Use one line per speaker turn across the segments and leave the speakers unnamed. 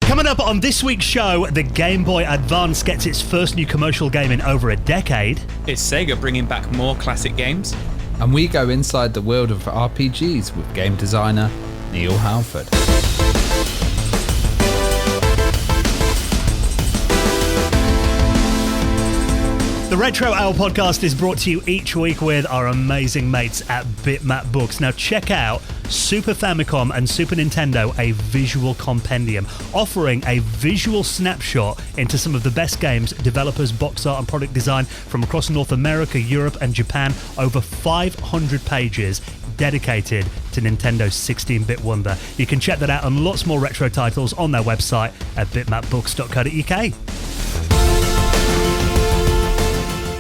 Coming up on this week's show, the Game Boy Advance gets its first new commercial game in over a decade.
Is Sega bringing back more classic games?
And we go inside the world of RPGs with game designer Neal Hallford.
The Retro Owl podcast is brought to you each week with our amazing mates at Bitmap Books. Now check out Super Famicom and Super Nintendo, a visual compendium, offering a visual snapshot into some of the best games, developers, box art and product design from across North America, Europe and Japan. Over 500 pages dedicated to Nintendo's 16-bit wonder. You can check that out and lots more retro titles on their website at bitmapbooks.co.uk.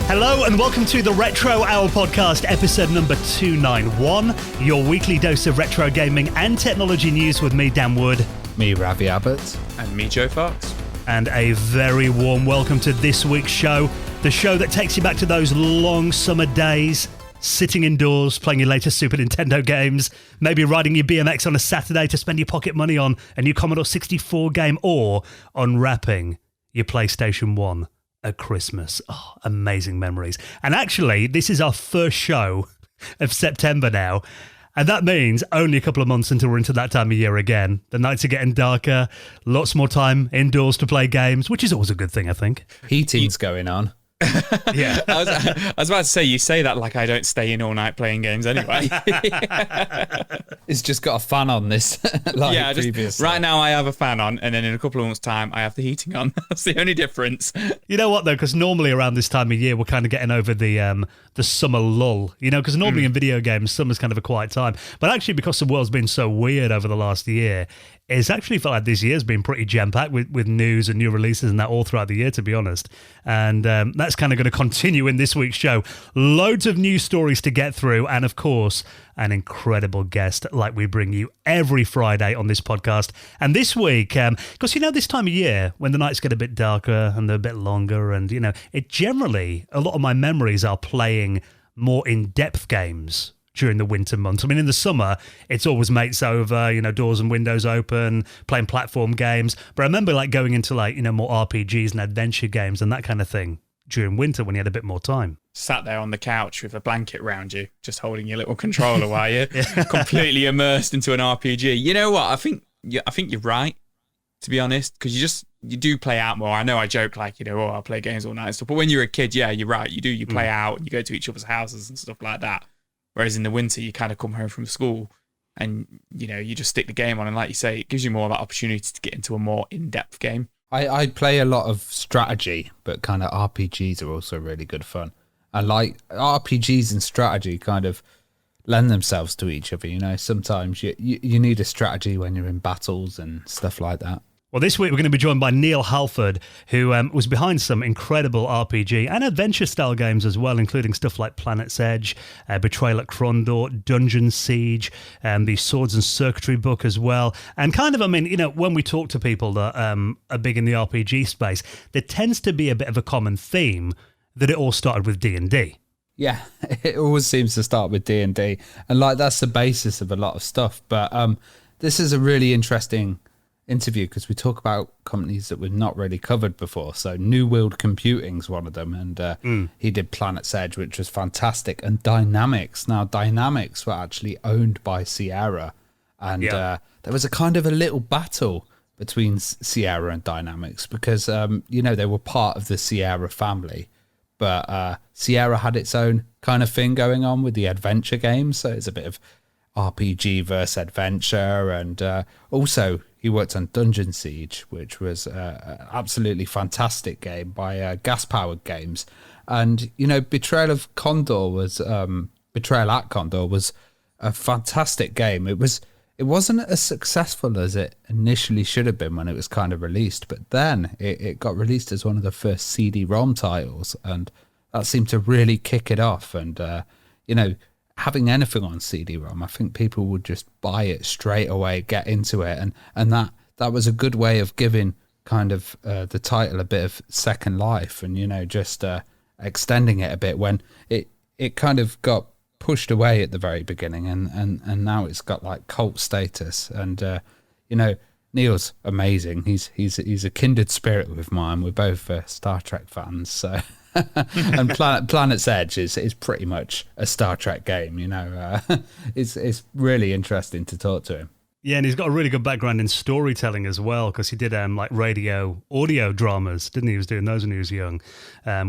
Hello and welcome to the Retro Owl podcast, episode number 291, your weekly dose of retro gaming and technology news with me, Dan Wood.
Me, Ravi Abbott.
And me, Joe Fox.
And a very warm welcome to this week's show, the show that takes you back to those long summer days, sitting indoors, playing your latest Super Nintendo games, maybe riding your BMX on a Saturday to spend your pocket money on a new Commodore 64 game, or unwrapping your PlayStation 1 at Christmas. Oh, amazing memories. And actually, this is our first show of September now. And that means only a couple of months until we're into that time of year again. The nights are getting darker, lots more time indoors to play games, which is always a good thing, I think.
Heating's going on.
Yeah, I was about to say, you say that like I don't stay in all night playing games anyway.
It's just got a fan on this.
Previously. Right now I have a fan on, and then in a couple of months' time I have the heating on. That's the only difference.
You know what though? Because normally around this time of year we're kind of getting over the summer lull. You know, because normally in video games summer's kind of a quiet time, but actually because the world's been so weird over the last year, it's actually felt like this year's been pretty jam-packed with news and new releases and that all throughout the year, to be honest. And that's kind of going to continue in this week's show. Loads of news stories to get through, and of course, an incredible guest like we bring you every Friday on this podcast. And this week, because you know, this time of year, when the nights get a bit darker and they're a bit longer, and you know, it generally, a lot of my memories are playing more in-depth games during the winter months. I mean, in the summer, it's always mates over, you know, doors and windows open, playing platform games. But I remember like going into like, you know, more RPGs and adventure games and that kind of thing during winter when you had a bit more time.
Sat there on the couch with a blanket around you, just holding your little controller while you're completely immersed into an RPG. You know what? I think you're right, to be honest, because you do play out more. I know I joke like, you know, I'll play games all night and stuff. But when you're a kid, yeah, you're right. You play out and you go to each other's houses and stuff like that. Whereas in the winter, you kind of come home from school and, you know, you just stick the game on. And like you say, it gives you more of that opportunity to get into a more in-depth game.
I play a lot of strategy, but kind of RPGs are also really good fun. I like RPGs and strategy kind of lend themselves to each other. You know, sometimes you need a strategy when you're in battles and stuff like that.
Well, this week we're going to be joined by Neal Hallford, who was behind some incredible RPG and adventure-style games as well, including stuff like Planet's Edge, Betrayal at Krondor, Dungeon Siege, the Swords and Circuitry book as well. And kind of, I mean, you know, when we talk to people that are big in the RPG space, there tends to be a bit of a common theme that it all started with D&D.
Yeah, it always seems to start with D&D. And like that's the basis of a lot of stuff. But this is a really interesting interview because we talk about companies that we've not really covered before. So New World Computing's one of them, and he did Planet's Edge, which was fantastic, and Dynamics. Now Dynamics were actually owned by Sierra, and there was a kind of a little battle between Sierra and Dynamics because you know, they were part of the Sierra family, but Sierra had its own kind of thing going on with the adventure games, so it's a bit of RPG versus adventure, and also he worked on Dungeon Siege, which was an absolutely fantastic game by Gas Powered Games. And you know, Betrayal at Krondor was a fantastic game. It wasn't as successful as it initially should have been when it was kind of released, but then it got released as one of the first CD-ROM titles, and that seemed to really kick it off. And you know, having anything on CD-ROM, I think people would just buy it straight away, get into it, and that was a good way of giving kind of the title a bit of second life, and you know, just extending it a bit when it kind of got pushed away at the very beginning, and now it's got like cult status. And you know, Neal's amazing. He's a kindred spirit with mine. We're both Star Trek fans, so and Planet's Edge is pretty much a Star Trek game. It's really interesting to talk to him.
Yeah, and he's got a really good background in storytelling as well, because he did like radio audio dramas, didn't he? He was doing those when he was young,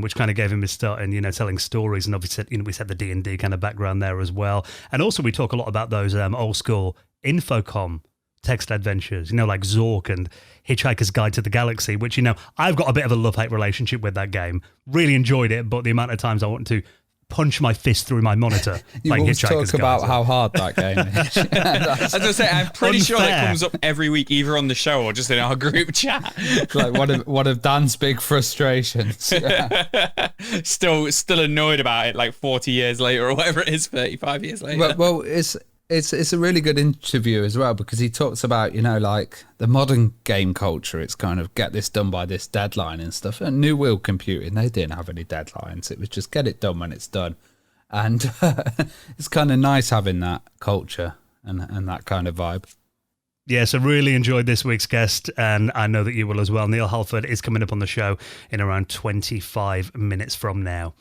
which kind of gave him his start in telling stories. And obviously, we said the D&D kind of background there as well. And also, we talk a lot about those old school Infocom text adventures, like Zork and Hitchhiker's Guide to the Galaxy, which I've got a bit of a love-hate relationship with that game. Really enjoyed it, but the amount of times I want to punch my fist through my monitor.
You always talk about how hard that game is.
I was going to say, I'm pretty sure that comes up every week, either on the show or just in our group chat.
It's like one of Dan's big frustrations.
Still annoyed about it, like 40 years later or whatever it is, 35 years later.
Well, it's a really good interview as well, because he talks about, like the modern game culture. It's kind of get this done by this deadline and stuff. And New World Computing, they didn't have any deadlines. It was just get it done when it's done. And it's kind of nice having that culture and that kind of vibe.
Yeah, so really enjoyed this week's guest, and I know that you will as well. Neal Hallford is coming up on the show in around 25 minutes from now.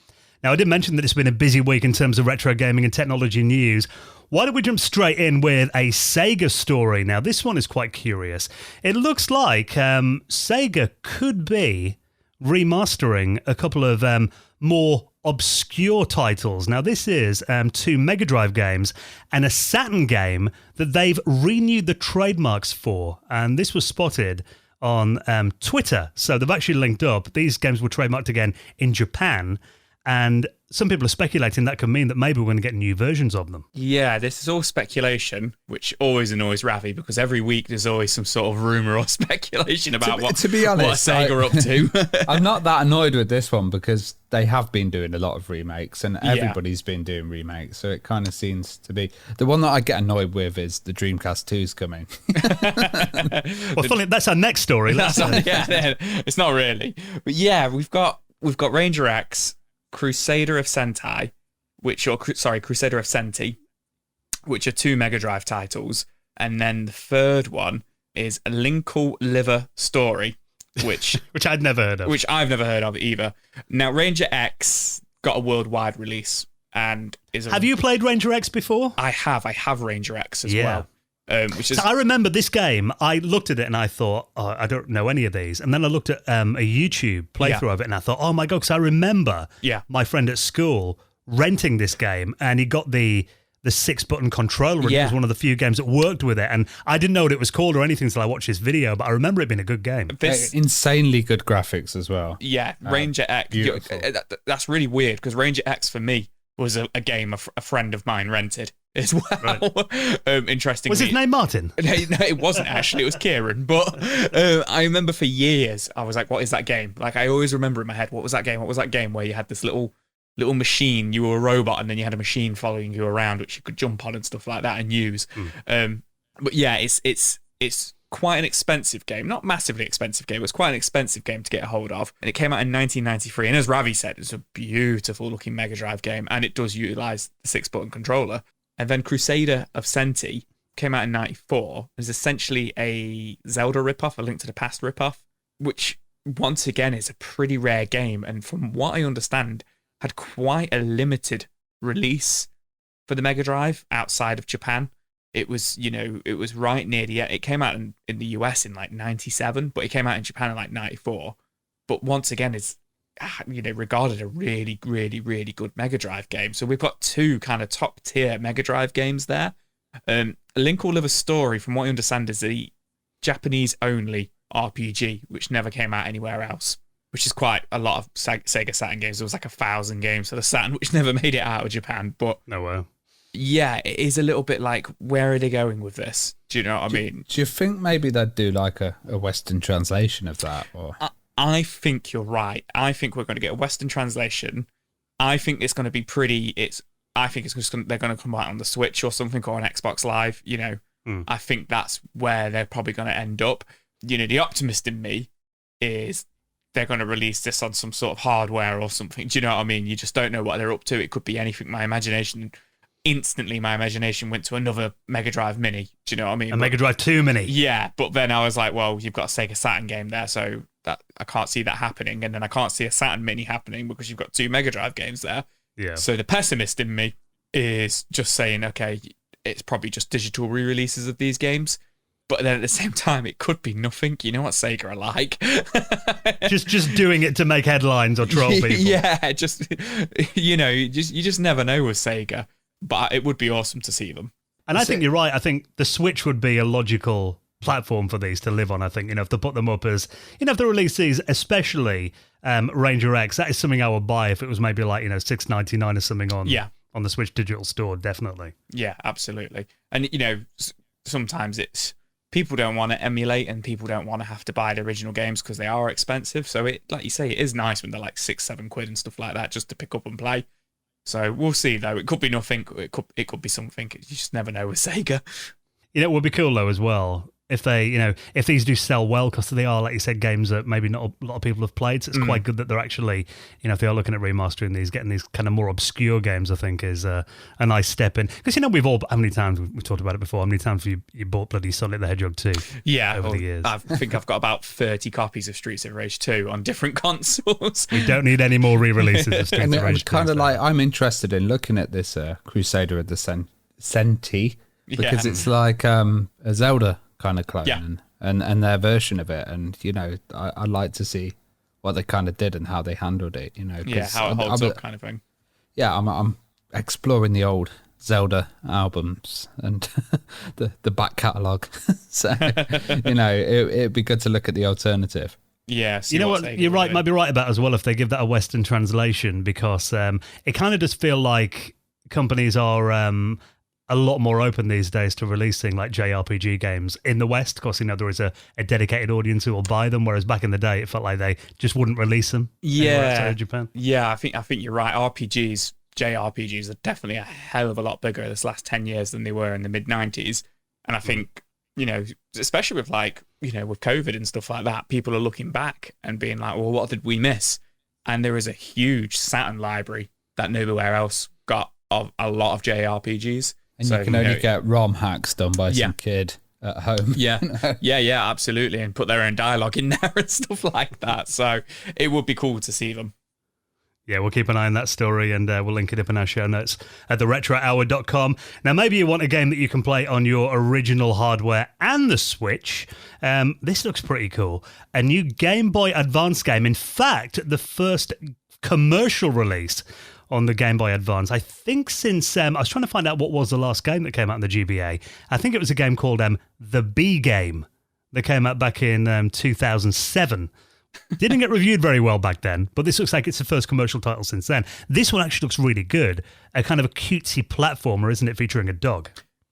Now, I did mention that it's been a busy week in terms of retro gaming and technology news. Why don't we jump straight in with a Sega story? Now, this one is quite curious. It looks like Sega could be remastering a couple of more obscure titles. Now, this is 2 Mega Drive games and a Saturn game that they've renewed the trademarks for. And this was spotted on Twitter. So they've actually linked up. These games were trademarked again in Japan. And some people are speculating that could mean that maybe we're going to get new versions of them.
Yeah, this is all speculation, which always annoys Ravi, because every week there's always some sort of rumour or speculation about what Sega are up to.
I'm not that annoyed with this one, because they have been doing a lot of remakes, and everybody's been doing remakes, so it kind of seems to be... The one that I get annoyed with is the Dreamcast 2's coming.
Well, funny, that's our next story.
It's not really. But yeah, we've got Ranger X, Crusader of Sentai, Crusader of Senti, which are 2 Mega Drive titles, and then the third one is a Linkle Liver Story, which
I'd never heard of.
Which I've never heard of either. Now, Ranger X got a worldwide release and is.
Have you played Ranger X before?
I have Ranger X as well.
So I remember this game. I looked at it and I thought, oh, I don't know any of these. And then I looked at a YouTube playthrough of it and I thought, oh my God, because I remember my friend at school renting this game, and he got the 6-button controller, and it was one of the few games that worked with it. And I didn't know what it was called or anything until I watched this video, but I remember it being a good game.
Insanely good graphics as well.
Yeah, Ranger X. That's really weird, because Ranger X for me was a game a friend of mine rented as well. Right. Interestingly,
was his name Martin?
No, it wasn't actually. It was Kieran. But I remember for years I was like, "What is that game?" Like, I always remember in my head, "What was that game? What was that game where you had this little machine? You were a robot, and then you had a machine following you around, which you could jump on and stuff like that and use." But yeah, it's quite an expensive game. Not massively expensive game. It was quite an expensive game to get a hold of. And it came out in 1993. And as Ravi said, it's a beautiful looking Mega Drive game. And it does utilize the 6-button controller. And then Crusader of Senti came out in 94. It's essentially a Zelda ripoff, a Link to the Past ripoff, which once again is a pretty rare game. And from what I understand, had quite a limited release for the Mega Drive outside of Japan. It was, it was right near the end. It came out in the US in like 97, but it came out in Japan in like 94. But once again, it's, regarded a really, really, really good Mega Drive game. So we've got 2 kind of top tier Mega Drive games there. Link Will Live a Story, from what I understand, is the Japanese only RPG, which never came out anywhere else, which is quite a lot of Sega Saturn games. There was like 1,000 games for the Saturn, which never made it out of Japan. But
no way.
Yeah, it is a little bit like, where are they going with this? Do you know what I mean?
Do you think maybe they'd do like a Western translation of that? Or
I think you're right. I think we're going to get a Western translation. I think it's going to be I think they're going to come out on the Switch or something, or on Xbox Live. I think that's where they're probably going to end up. The optimist in me is they're going to release this on some sort of hardware or something. Do you know what I mean? You just don't know what they're up to. It could be anything. My imagination instantly my imagination went to another Mega Drive Mini. Do you know what I mean?
Mega Drive 2 Mini.
Yeah, but then I was like, well, you've got a Sega Saturn game there, so that I can't see that happening. And then I can't see a Saturn Mini happening because you've got 2 Mega Drive games there.
Yeah.
So the pessimist in me is just saying, okay, it's probably just digital re-releases of these games. But then at the same time, it could be nothing. You know what Sega are like.
just doing it to make headlines or troll people.
Yeah, just, you just never know with Sega. But it would be awesome to see them.
And I think you're right. I think the Switch would be a logical platform for these to live on. I think, if they put them up as, if they release these, especially Ranger X, that is something I would buy if it was maybe like, $6.99 or something on the Switch digital store, definitely.
Yeah, absolutely. And, sometimes it's, people don't want to emulate and people don't want to have to buy the original games because they are expensive. So it, like you say, it is nice when they're like £6-7 and stuff like that just to pick up and play. So we'll see though. It could be nothing. It could be something. You just never know with Sega.
It would be cool though as well if they, if these do sell well, because they are, like you said, games that maybe not a lot of people have played. So it's quite good that they're actually, if they are looking at remastering these, getting these kind of more obscure games, I think is a nice step in. Because, we've all, how many times, we've talked about it before, how many times have you bought bloody Sonic the Hedgehog 2 over the years?
I think I've got about 30 copies of Streets of Rage 2 on different consoles.
We don't need any more re-releases of Streets of Rage 2.
Kind of like, I'm interested in looking at this Crusader of the Senti, because it's like a Zelda kind of clone and their version of it. And, I'd like to see what they kind of did and how they handled it,
how it holds up kind of thing.
Yeah, I'm exploring the old Zelda albums and the back catalogue. So, it'd be good to look at the alternative.
Yeah,
you know what you're right, might be right about as well if they give that a Western translation, because it kind of does feel like companies are a lot more open these days to releasing like JRPG games in the West. Of course, there is a dedicated audience who will buy them, whereas back in the day it felt like they just wouldn't release them outside of Japan.
Yeah, I think you're right. JRPGs are definitely a hell of a lot bigger this last 10 years than they were in the mid-90s. And I think, especially with with COVID and stuff like that, people are looking back and being like, well, what did we miss? And there is a huge Saturn library that nowhere else got of a lot of JRPGs.
And you can only get ROM hacks done by some kid at home.
Yeah, yeah, absolutely. And put their own dialogue in there and stuff like that. So it would be cool to see them.
Yeah, we'll keep an eye on that story and we'll link it up in our show notes at theretrohour.com. Now, maybe you want a game that you can play on your original hardware and the Switch. This looks pretty cool. A new Game Boy Advance game. In fact, the first commercial release on the Game Boy Advance. I think since, I was trying to find out what was the last game that came out in the GBA. I think it was a game called The Bee Game that came out back in 2007. Didn't get reviewed very well back then, but this looks like it's the first commercial title since then. This one actually looks really good. A kind of a cutesy platformer, isn't it, featuring a dog?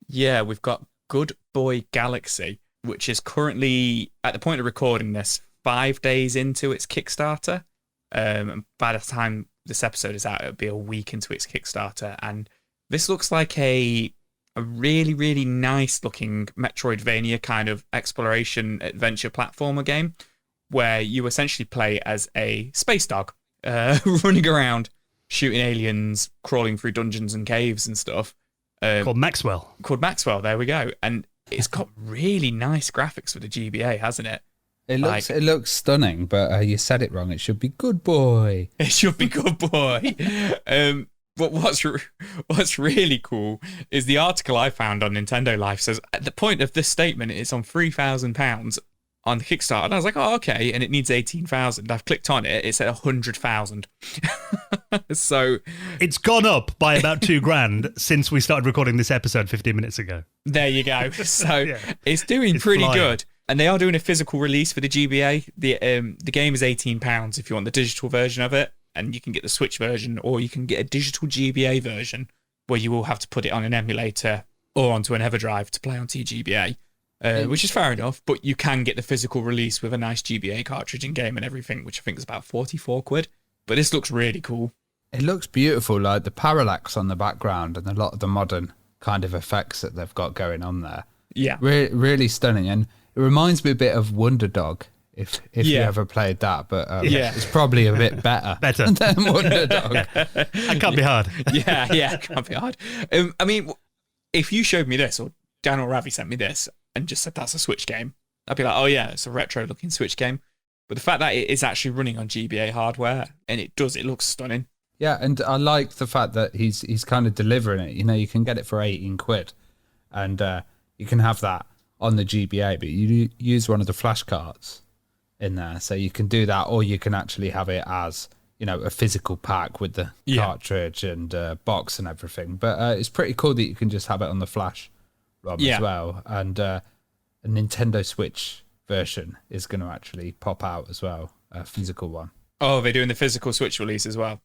Yeah,
we've got Good Boy Galaxy, which is currently, at the point of recording this, 5 days into its Kickstarter. By the time this episode is out, it'll be a week into its Kickstarter, and this looks like a really, really nice looking Metroidvania kind of exploration adventure platformer game, where you essentially play as a space dog, running around, shooting aliens, crawling through dungeons and caves and stuff.
Called Maxwell.
There we go. And it's got really nice graphics for the GBA, hasn't it?
It looks stunning, but you said it wrong. It should be Good Boy.
It should be Good Boy. But what's really cool is the article I found on Nintendo Life says at the point of this statement, it's on £3,000 on the Kickstarter. And I was like, oh, okay. And it needs 18,000. I've clicked on it. It's at 100,000. So
it's gone up by about $2,000 since we started recording this episode 15 minutes ago.
There you go. So it's doing pretty good. And they are doing a physical release for the GBA. The game is £18 if you want the digital version of it, and you can get the Switch version, or you can get a digital GBA version where you will have to put it on an emulator or onto an EverDrive to play onto your GBA, which is fair enough. But you can get the physical release with a nice GBA cartridge in game and everything, which I think is about £44. But this looks really cool.
It looks beautiful, like the parallax on the background and a lot of the modern kind of effects that they've got going on there.
Yeah,
really stunning. And it reminds me a bit of Wonder Dog if you ever played that, but
Yeah.
it's probably a bit better than Wonder Dog.
That can't be hard.
Yeah, can't be hard. I mean, if you showed me this, or Dan or Ravi sent me this, and just said that's a Switch game, I'd be like, oh yeah, it's a retro-looking Switch game. But the fact that it is actually running on GBA hardware, and it looks stunning.
Yeah, and I like the fact that he's kind of delivering it. You know, you can get it for 18 quid, and you can have that on the GBA, but you use one of the flash cards in there, so you can do that, or you can actually have it as, you know, a physical pack with the cartridge and box and everything. But it's pretty cool that you can just have it on the flash ROM as well. And a Nintendo Switch version is going to actually pop out as well, a physical one.
Oh, they're doing the physical Switch release as well.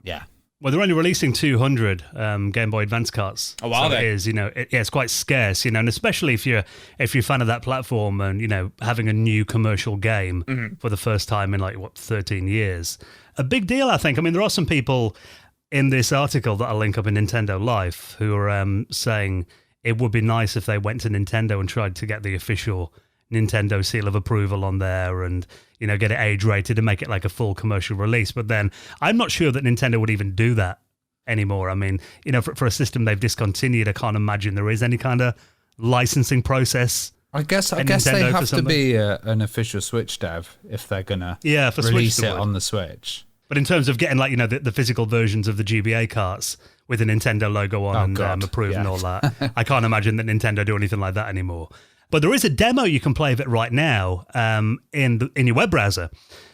Yeah.
Well, they're only releasing 200 Game Boy Advance carts.
Oh, are
so
they?
It is, you know, it's quite scarce, you know, and especially if you're a fan of that platform and, you know, having a new commercial game for the first time in 13 years. A big deal, I think. I mean, there are some people in this article that I'll link up in Nintendo Life who are saying it would be nice if they went to Nintendo and tried to get the official Nintendo seal of approval on there and, you know, get it age rated and make it like a full commercial release. But then I'm not sure that Nintendo would even do that anymore. I mean, you know, for a system they've discontinued, I can't imagine there is any kind of licensing process.
I guess they have to be an official Switch dev if they're gonna release it on the Switch.
But in terms of getting the physical versions of the GBA carts with a Nintendo logo on approved and all that, I can't imagine that Nintendo do anything like that anymore. But there is a demo you can play of it right now in your web browser,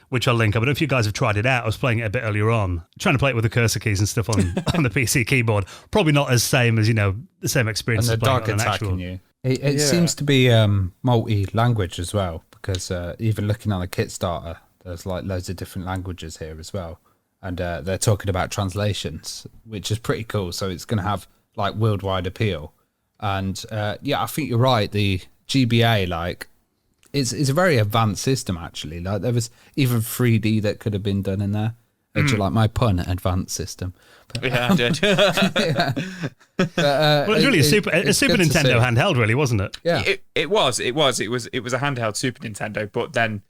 which I'll link up. I don't know if you guys have tried it out. I was playing it a bit earlier on, trying to play it with the cursor keys and stuff on the PC keyboard. Probably not as same as, you know, the same experience
and
as
the
playing
dog
it on an
attacking
actual.
you. It seems to be multi-language as well, because even looking on the Kickstarter, there's loads of different languages here as well. And they're talking about translations, which is pretty cool. So it's going to have worldwide appeal. And I think you're right. The GBA, it's a very advanced system, actually. There was even 3D that could have been done in there. Do you like my pun, advanced system? But,
yeah, I did.
Well, it's really a Super Nintendo handheld, really, wasn't it?
Yeah, it was a handheld Super Nintendo. But then,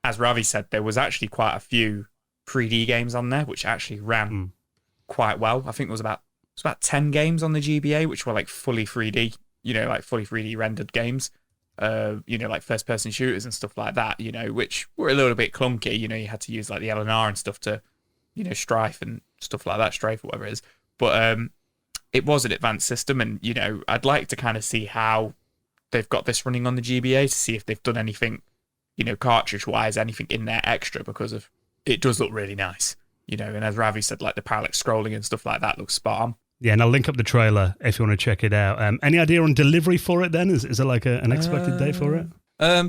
as Ravi said, there was actually quite a few 3D games on there, which actually ran quite well. I think there was about 10 games on the GBA, which were fully 3D, fully 3D rendered games. First person shooters and stuff like that, which were a little bit clunky. You had to use the LNR and stuff to, Strife and stuff like that, Strife or whatever it is. But it was an advanced system, and I'd like to kind of see how they've got this running on the GBA, to see if they've done anything, cartridge wise, anything in there extra, because of it does look really nice, and as Ravi said, the parallax scrolling and stuff like that looks spot on. Yeah,
and I'll link up the trailer if you want to check it out. Any idea on delivery for it then? Is there an expected date for it?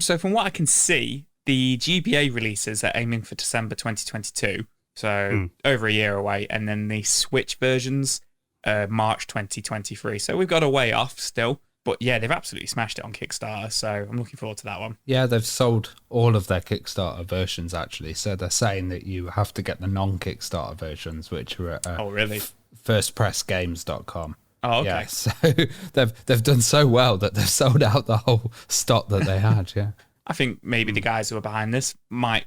So from what I can see, the GBA releases are aiming for December 2022, so over a year away, and then the Switch versions, March 2023. So we've got a way off still. But yeah, they've absolutely smashed it on Kickstarter, so I'm looking forward to that one.
Yeah, they've sold all of their Kickstarter versions, actually. So they're saying that you have to get the non-Kickstarter versions, which are at firstpressgames.com.
Oh, okay.
Yeah, so they've done so well that they've sold out the whole stock that they had, yeah.
I think maybe the guys who are behind this might,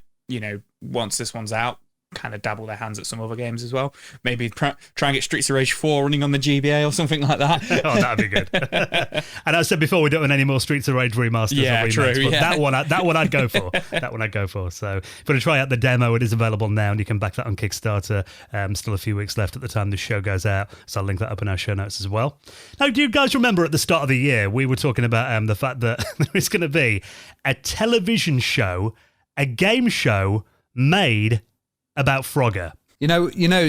once this one's out, kind of dabble their hands at some other games as well. Maybe try and get Streets of Rage 4 running on the GBA or something like that.
Oh, that'd be good. And I said before, we don't want any more Streets of Rage remasters.
Yeah,
or remakes,
true.
But
Yeah.
that one I'd go for. That one I'd go for. So if you want to try out the demo, it is available now, and you can back that on Kickstarter. Still a few weeks left at the time this show goes out, so I'll link that up in our show notes as well. Now, do you guys remember at the start of the year we were talking about the fact that there is going to be a television show, a game show made about Frogger?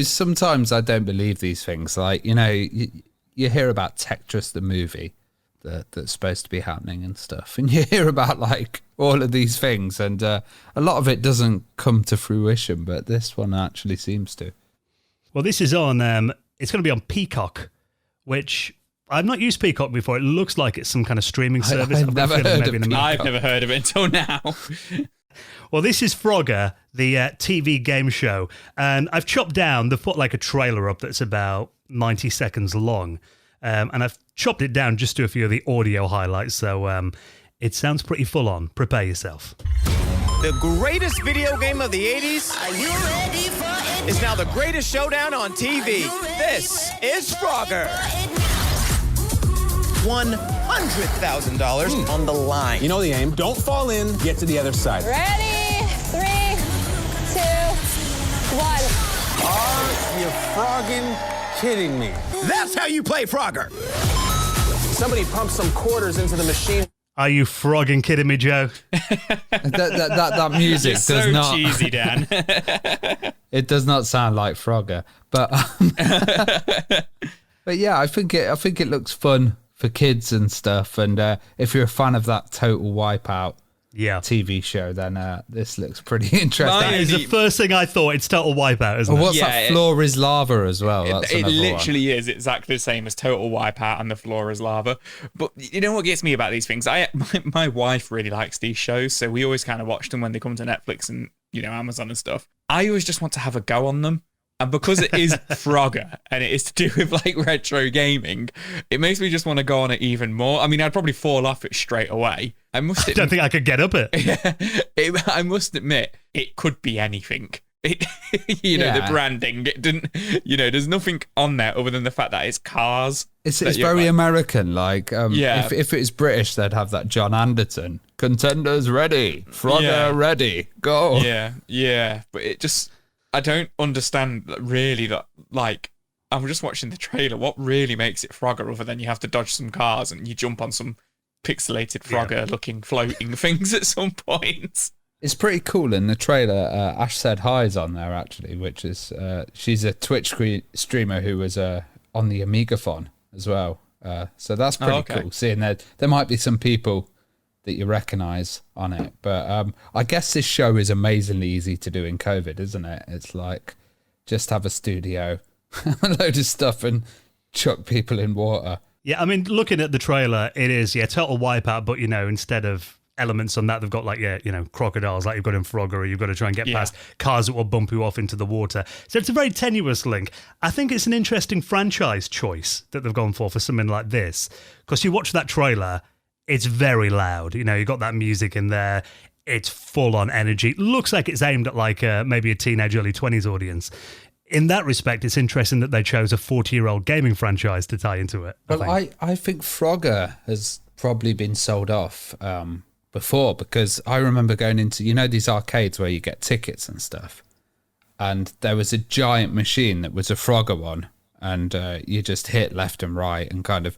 Sometimes I don't believe these things. You hear about Tetris, the movie that's supposed to be happening and stuff, and you hear about all of these things, and a lot of it doesn't come to fruition, but this one actually seems to.
Well, this is on, it's going to be on Peacock, which I've not used Peacock before. It looks like it's some kind of streaming service.
I've never
heard of it until now.
Well, this is Frogger, the TV game show, and I've chopped down, they've put a trailer up that's about 90 seconds long, and I've chopped it down just to a few of the audio highlights, so it sounds pretty full on. Prepare yourself.
The greatest video game of the 80s is now the greatest showdown on TV. This is Frogger. $100,000 on the line.
You know the aim. Don't fall in, get to the other side.
Ready? 3, 2, 1.
Are you frogging kidding me?
That's how you play Frogger.
Somebody pump some quarters into the machine.
Are you frogging kidding me, Joe?
that music
You're
does
so
not.
cheesy, Dan.
It does not sound like Frogger, but but yeah, I think it looks fun for kids and stuff. And if you're a fan of that Total Wipeout TV show, then this looks pretty interesting.
That is the first thing I thought. It's Total Wipeout, isn't it?
What's that? Floor is lava as well. That's
it
another
literally
one.
is exactly the same as Total Wipeout and the floor is lava. But you know what gets me about these things? My wife really likes these shows, so we always kind of watch them when they come to Netflix and Amazon and stuff. I always just want to have a go on them. And because it is Frogger and it is to do with like retro gaming, it makes me just want to go on it even more. I mean, I'd probably fall off it straight away. I don't
think I could get up it.
I must admit, it could be anything. The branding, it didn't, there's nothing on there other than the fact that it's cars.
It's very American. Like,
yeah.
If it was British, they'd have that John Anderton. Contenders ready. Frogger ready. Go.
Yeah. But it just... I don't understand really that, like, I'm just watching the trailer. What really makes it Frogger other than you have to dodge some cars and you jump on some pixelated Frogger-looking floating things at some point?
It's pretty cool. In the trailer, Ash Said Hi is on there, actually, which is, she's a Twitch streamer who was on the Amigaphone as well. So that's pretty cool, seeing that there might be some people that you recognise on it. But I guess this show is amazingly easy to do in COVID, isn't it? It's like, just have a studio, a load of stuff and chuck people in water.
Yeah, I mean, looking at the trailer, it is, Total Wipeout, but, instead of elements on that, they've got like, crocodiles like you've got in Frogger, or you've got to try and get past cars that will bump you off into the water. So it's a very tenuous link. I think it's an interesting franchise choice that they've gone for something like this. Because you watch that trailer, it's very loud. You got that music in there. It's full on energy. Looks like it's aimed at like maybe a teenage, early 20s audience. In that respect, it's interesting that they chose a 40-year-old gaming franchise to tie into it.
Well, I think Frogger has probably been sold off before, because I remember going into, these arcades where you get tickets and stuff. And there was a giant machine that was a Frogger one. And you just hit left and right and kind of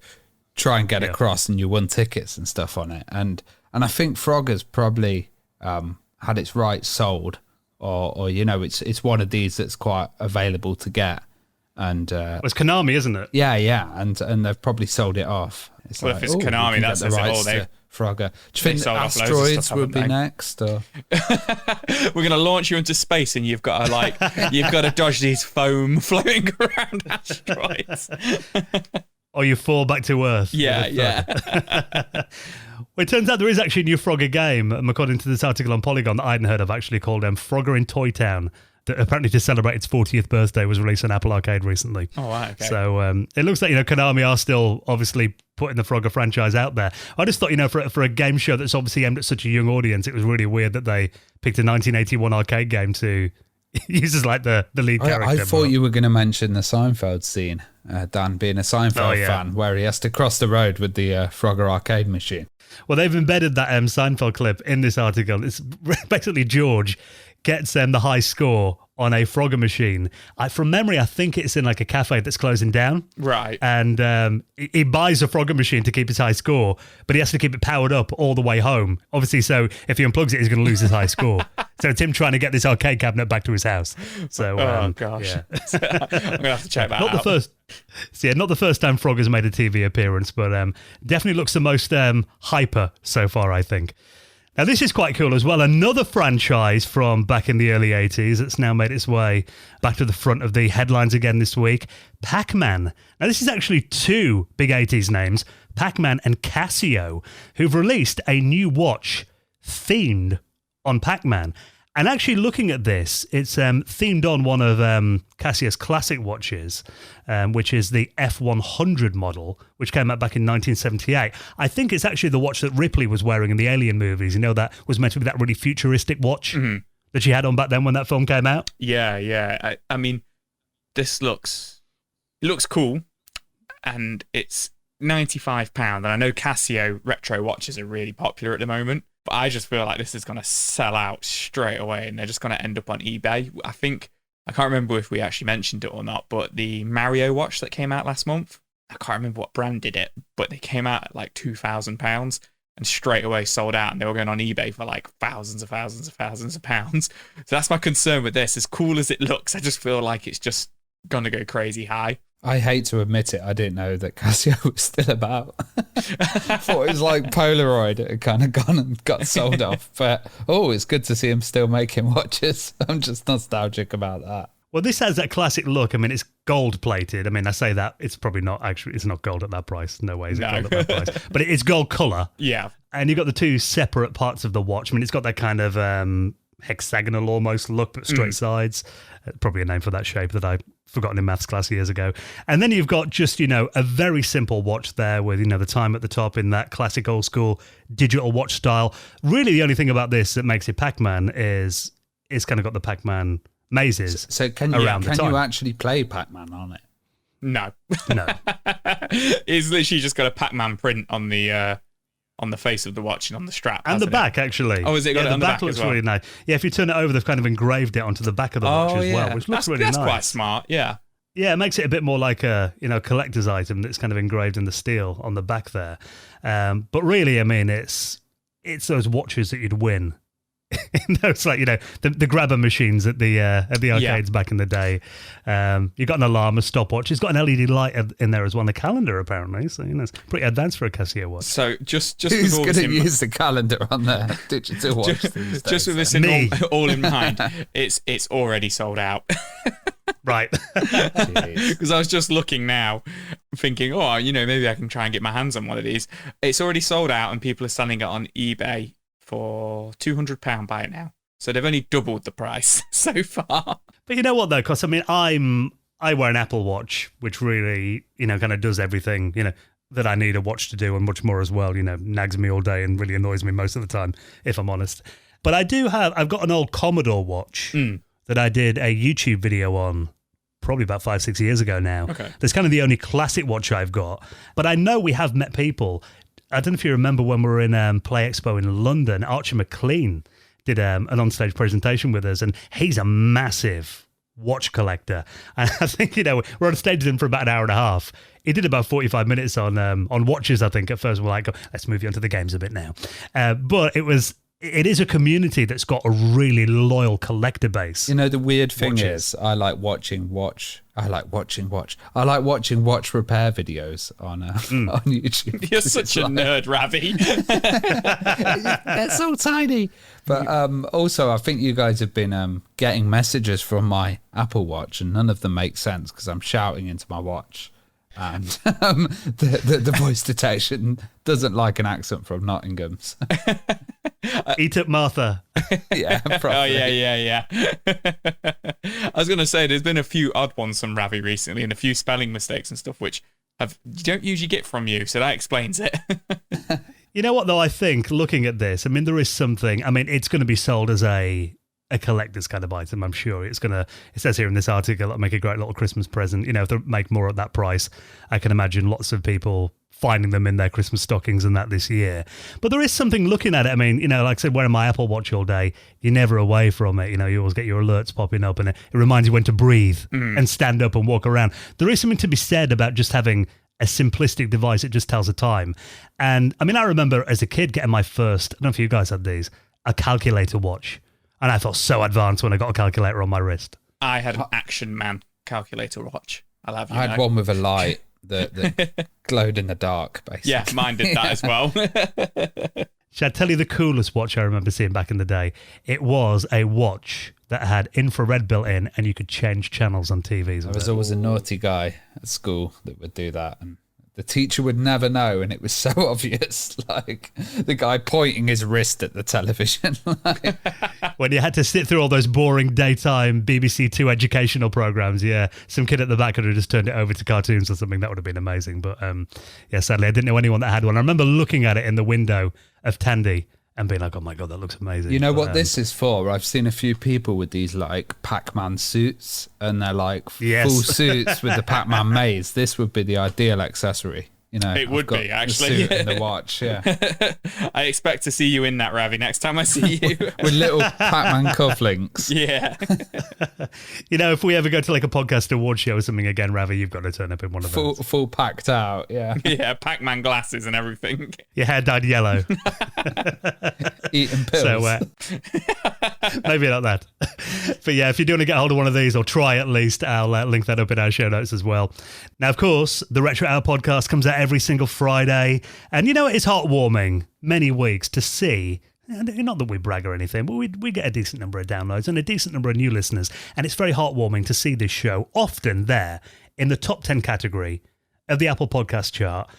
try and get across, and you won tickets and stuff on it. And I think Frogger's probably had its rights sold, or it's one of these that's quite available to get. And
it's Konami, isn't it?
Yeah, and they've probably sold it off.
If it's Konami, that says it all.
Frogger. Do you think Asteroids would be next? Or?
We're going to launch you into space, and you've got to dodge these foam floating around asteroids.
Or you fall back to Earth.
Yeah.
Well, it turns out there is actually a new Frogger game, according to this article on Polygon that I hadn't heard of, actually called Frogger in Toy Town, that apparently to celebrate its 40th birthday was released on Apple Arcade recently.
Oh, wow, okay.
So it looks like, Konami are still obviously putting the Frogger franchise out there. I just thought, for a game show that's obviously aimed at such a young audience, it was really weird that they picked a 1981 arcade game to use as like the lead character.
I thought you were going to mention the Seinfeld scene, Dan being a Seinfeld fan, where he has to cross the road with the Frogger arcade machine.
Well, they've embedded that Seinfeld clip in this article. It's basically George gets the high score on a Frogger machine. From memory, I think it's in like a cafe that's closing down.
Right.
And he buys a Frogger machine to keep his high score, but he has to keep it powered up all the way home. Obviously, so if he unplugs it, he's going to lose his high score. So it's him trying to get this arcade cabinet back to his house. So,
oh, gosh. Yeah. I'm going to have to check that out.
Not the first time Frogger's made a TV appearance, but definitely looks the most hyper so far, I think. Now, this is quite cool as well. Another franchise from back in the early 80s that's now made its way back to the front of the headlines again this week. Pac-Man. Now, this is actually two big 80s names, Pac-Man and Casio, who've released a new watch themed on Pac-Man. And actually looking at this, it's themed on one of Casio's classic watches, which is the F100 model, which came out back in 1978. I think it's actually the watch that Ripley was wearing in the Alien movies. You know, that was meant to be that really futuristic watch that she had on back then when that film came out.
Yeah. I mean, it looks cool, and it's £95. And I know Casio retro watches are really popular at the moment. But I just feel like this is going to sell out straight away, and they're just going to end up on eBay. I can't remember if we actually mentioned it or not, but the Mario watch that came out last month, I can't remember what brand did it, but they came out at like £2,000 and straight away sold out, and they were going on eBay for like thousands of pounds. So that's my concern with this. As cool as it looks, I just feel like it's just going to go crazy high.
I hate to admit it, I didn't know that Casio was still about. I thought it was like Polaroid. It had kind of gone and got sold off. But, it's good to see him still making watches. I'm just nostalgic about that.
Well, this has that classic look. I mean, it's gold plated. I mean, I say that, it's probably not actually, it's not gold at that price. No way is it gold at that price. But it's gold colour.
Yeah.
And you've got the two separate parts of the watch. I mean, it's got that kind of hexagonal almost look, but straight sides. Probably a name for that shape that I'd forgotten in maths class years ago. And then you've got just, a very simple watch there with, the time at the top in that classic old school digital watch style. Really, the only thing about this that makes it Pac-Man is it's kind of got the Pac-Man mazes.
So can you actually play Pac-Man on it?
No.
No.
It's literally just got a Pac-Man print on the face of the watch and on the strap.
And the back, actually.
Oh, is it got it on the back
looks
as well?
really nice. Yeah, if you turn it over, they've kind of engraved it onto the back of the watch as well, which looks really nice.
That's quite smart, yeah.
Yeah, it makes it a bit more like a collector's item that's kind of engraved in the steel on the back there. But really, I mean, it's those watches that you'd win. It's like the grabber machines at the arcades back in the day. You've got an alarm, a stopwatch. It's got an LED light in there as well, and a calendar apparently. So it's pretty advanced for a Casio watch.
So just
who's going to use the calendar on their digital watch these days?
Just with this all in mind, it's already sold out.
Right.
Because I was just looking now, thinking, maybe I can try and get my hands on one of these. It's already sold out, and people are selling it on eBay for £200 buy it now. So they've only doubled the price so far. But
you know what though? Because I mean, I wear an Apple Watch, which really, kind of does everything, that I need a watch to do and much more as well. Nags me all day and really annoys me most of the time, if I'm honest. But I've got an old Commodore watch that I did a YouTube video on probably about 5-6 years ago now.
Okay.
That's kind of the only classic watch I've got. But I know we have met people. I don't know if you remember when we were in Play Expo in London, Archie McLean did an onstage presentation with us, and he's a massive watch collector. And I think, we're on stage with him for about an hour and a half. He did about 45 minutes on watches, I think. At first, we're like, let's move you onto the games a bit now. But it is a community that's got a really loyal collector base.
The weird thing is, I like watching watch repair videos on YouTube.
You're such a nerd, Ravi.
They're so tiny. But also, I think you guys have been getting messages from my Apple Watch, and none of them make sense because I'm shouting into my watch. And the voice detection doesn't like an accent from Nottingham. So.
Eat up, Martha.
Yeah, probably.
Oh, yeah. I was going to say, there's been a few odd ones from Ravi recently and a few spelling mistakes and stuff, which you don't usually get from you, so that explains it.
You know what, though, I think, looking at this, I mean, there is something, I mean, it's going to be sold as a collector's kind of item, I'm sure. It says here in this article, it'll make a great little Christmas present. If they make more at that price, I can imagine lots of people finding them in their Christmas stockings and that this year. But there is something looking at it. I mean, like I said, wearing my Apple Watch all day, you're never away from it. You always get your alerts popping up, and it reminds you when to breathe and stand up and walk around. There is something to be said about just having a simplistic device. It just tells the time. And I mean, I remember as a kid getting my first, I don't know if you guys had these, a calculator watch. And I felt so advanced when I got a calculator on my wrist.
I had an Action Man calculator watch. I
had one with a light that glowed in the dark, basically.
Yeah, mine did that as well.
Should I tell you the coolest watch I remember seeing back in the day? It was a watch that had infrared built in, and you could change channels on TVs.
I was always a naughty guy at school that would do that and The teacher would never know, and it was so obvious. Like the guy pointing his wrist at the television.
When you had to sit through all those boring daytime BBC Two educational programs, yeah, some kid at the back could have just turned it over to cartoons or something. That would have been amazing. But yeah, sadly, I didn't know anyone that had one. I remember looking at it in the window of Tandy and being like, "Oh my god, that looks amazing."
You know what this is for? I've seen a few people with these like Pac-Man suits, and they're like full suits with the Pac-Man maze. This would be the ideal accessory. You know,
it would be actually.
The suit and the watch, yeah.
I expect to see you in that, Ravi, next time I see you.
With little Pac-Man cufflinks.
Yeah.
You know, if we ever go to like a podcast award show or something again, Ravi, you've got to turn up in one of those.
Full packed out, yeah.
Yeah, Pac-Man glasses and everything.
Your hair dyed yellow.
Eating pills.
So, maybe not that. But yeah, if you're doing to get hold of one of these, or try at least, I'll link that up in our show notes as well. Now, of course, the Retro Hour podcast comes out every single Friday. And you know, it's heartwarming many weeks to see, not that we brag or anything, but we get a decent number of downloads and a decent number of new listeners. And it's very heartwarming to see this show often there in the top 10 category of the Apple Podcast chart,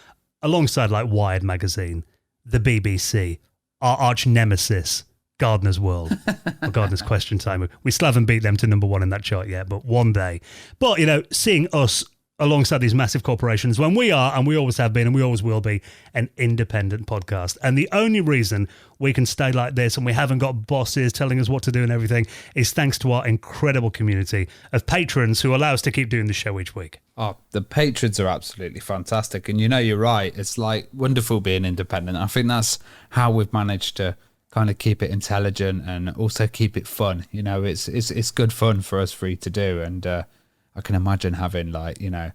alongside like Wired Magazine, the BBC, our arch nemesis, Gardener's World, or Gardener's Question Time. We still haven't beat them to number one in that chart yet, but one day. But, you know, seeing us alongside these massive corporations, when we are, and we always have been, and we always will be, an independent podcast. And the only reason we can stay like this and we haven't got bosses telling us what to do and everything is thanks to our incredible community of patrons who allow us to keep doing the show each week.
Oh, the patrons are absolutely fantastic. And you know, you're right. It's like wonderful being independent. I think that's how we've managed to kind of keep it intelligent and also keep it fun. You know, it's good fun for us three to do. And I can imagine having like, you know,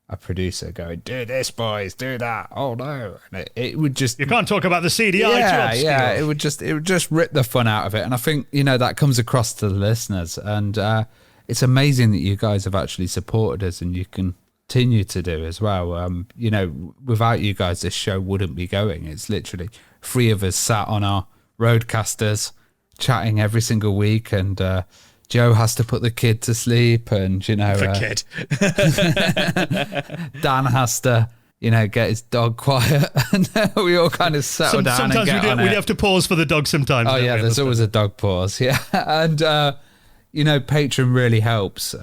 a producer going, "Do this, boys, do that. Oh no." And it would just,
you can't talk about the CDI job.
Yeah, it would just rip the fun out of it. And I think, you know, that comes across to the listeners. And it's amazing that you guys have actually supported us, and you continue to do as well. You know, without you guys, this show wouldn't be going. It's literally three of us sat on our Roadcasters chatting every single week, and Joe has to put the kid to sleep, and you know,
the kid.
Dan has to, you know, get his dog quiet, and we all kind of settle down.
Sometimes
and
we have to pause for the dog. Sometimes.
Oh yeah, there's always a dog pause. Yeah, and you know, Patreon really helps.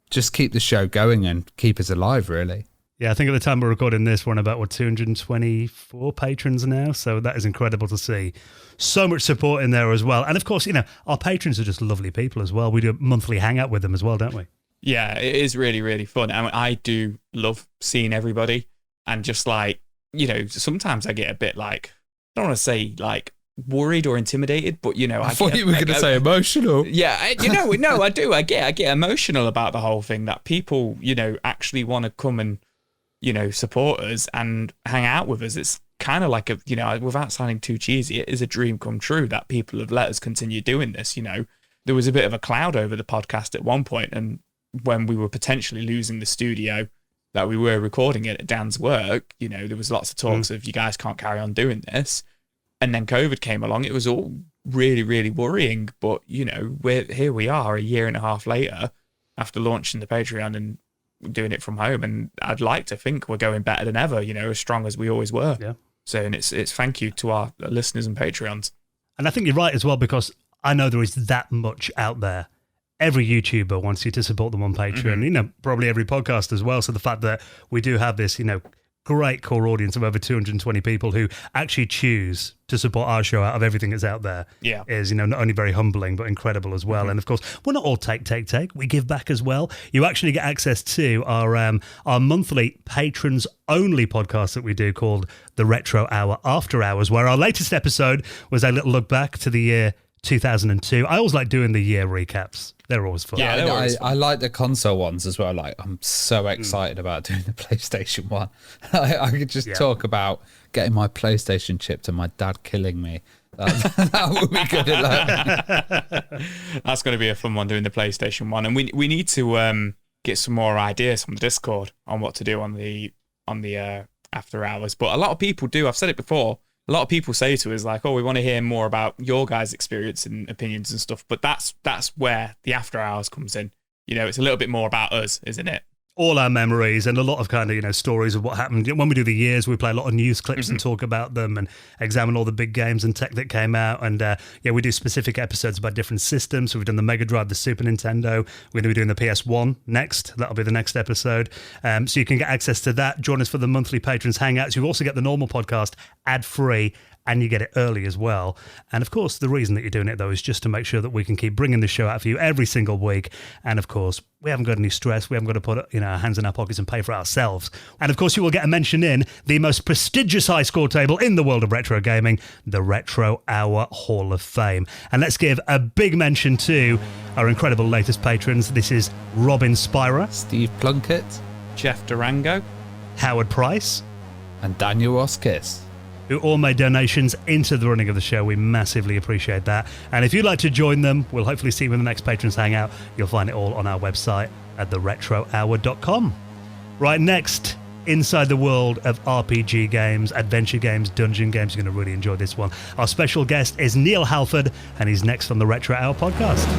Just keep the show going and keep us alive, really.
Yeah, I think at the time we're recording this, we're on about 224 patrons now. So that is incredible to see. So much support in there as well. And of course, you know, our patrons are just lovely people as well. We do a monthly hangout with them as well, don't we?
Yeah, it is really, really fun. I mean, I do love seeing everybody. And just like, you know, sometimes I get a bit like, I don't want to say like worried or intimidated, but you know,
I thought you were going to say emotional.
Yeah, you know, no, I do. I get emotional about the whole thing, that people, you know, actually want to come and, you know, support us and hang out with us. It's kind of like a, you know, without sounding too cheesy, it is a dream come true that people have let us continue doing this. You know, there was a bit of a cloud over the podcast at one point, and when we were potentially losing the studio that we were recording it at Dan's work, you know, there was lots of talks of, you guys can't carry on doing this. And then COVID came along. It was all really, really worrying. But, you know, here we are a year and a half later after launching the Patreon and doing it from home. And I'd like to think we're going better than ever, you know, as strong as we always were.
Yeah.
So, and it's thank you to our listeners and Patreons.
And I think you're right as well, because I know there is that much out there. Every YouTuber wants you to support them on Patreon, you know, probably every podcast as well. So the fact that we do have this, you know, great core audience of over 220 people who actually choose to support our show out of everything that's out there is, you know, not only very humbling, but incredible as well. And of course, we're not all take. We give back as well. You actually get access to our monthly patrons only podcast that we do called the Retro Hour After Hours, where our latest episode was a little look back to the year 2002. I always like doing the year recaps. They're always fun.
Yeah, I like the console ones as well. Like, I'm so excited about doing the PlayStation one. I could just talk about getting my PlayStation chipped and my dad killing me. That would be good.
That's going to be a fun one, doing the PlayStation one. And we need to get some more ideas from the Discord on what to do on the after hours. But a lot of people do. I've said it before. A lot of people say to us, like, "Oh, we want to hear more about your guys' experience and opinions and stuff." But that's where the after hours comes in. You know, it's a little bit more about us, isn't it?
all our memories and a lot of kind of, stories of what happened. When we do the years, we play a lot of news clips and talk about them and examine all the big games and tech that came out. And we do specific episodes about different systems. So we've done the Mega Drive, the Super Nintendo. We're going to be doing the PS1 next. That'll be the next episode. So you can get access to that. Join us for the monthly Patrons Hangouts. You also get the normal podcast ad-free, and you get it early as well. And of course, the reason that you're doing it, though, is just to make sure that we can keep bringing the show out for you every single week. And of course, we haven't got any stress. We haven't got to put our hands in our pockets and pay for ourselves. And of course, you will get a mention in the most prestigious high score table in the world of retro gaming, the Retro Hour Hall of Fame. And let's give a big mention to our incredible latest patrons. This is Robin Spira,
Steve Plunkett,
Jeff Durango,
Howard Price,
and Daniel Oskis,
who all made donations into the running of the show. We massively appreciate that. And if you'd like to join them, we'll hopefully see you in the next Patrons Hangout. You'll find it all on our website at theretrohour.com. Right, next, inside the world of RPG games, adventure games, dungeon games. You're going to really enjoy this one. Our special guest is Neal Hallford, and he's next on the Retro Hour podcast.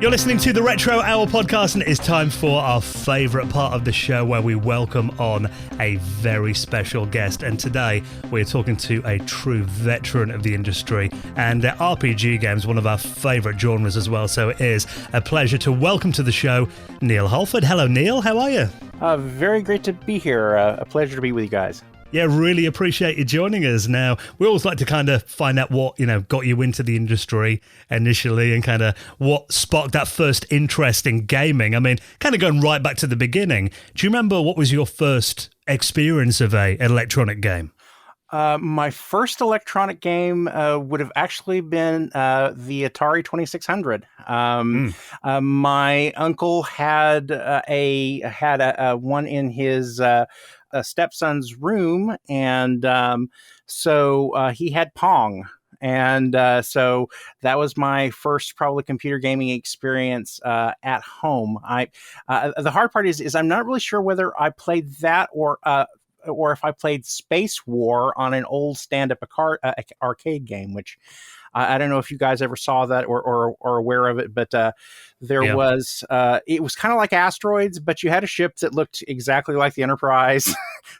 You're listening to the Retro Hour podcast, and it's time for our favourite part of the show where we welcome on a very special guest. And today we're talking to a true veteran of the industry, and RPG games, one of our favourite genres as well. So it is a pleasure to welcome to the show Neal Hallford. Hello, Neal. How are you?
Very great to be here. A pleasure to be with you guys.
Yeah, really appreciate you joining us. Now, we always like to kind of find out what, got you into the industry initially and kind of what sparked that first interest in gaming. I mean, kind of going right back to the beginning. Do you remember what was your first experience of an electronic game?
My first electronic game would have actually been the Atari 2600. My uncle had a one in his stepson's room, and so he had Pong. And so that was my first probably computer gaming experience at home. The hard part is I'm not really sure whether I played that or if I played Space War on an old stand-up arcade game, which I don't know if you guys ever saw that or aware of it, but there was, it was kind of like Asteroids, but you had a ship that looked exactly like the Enterprise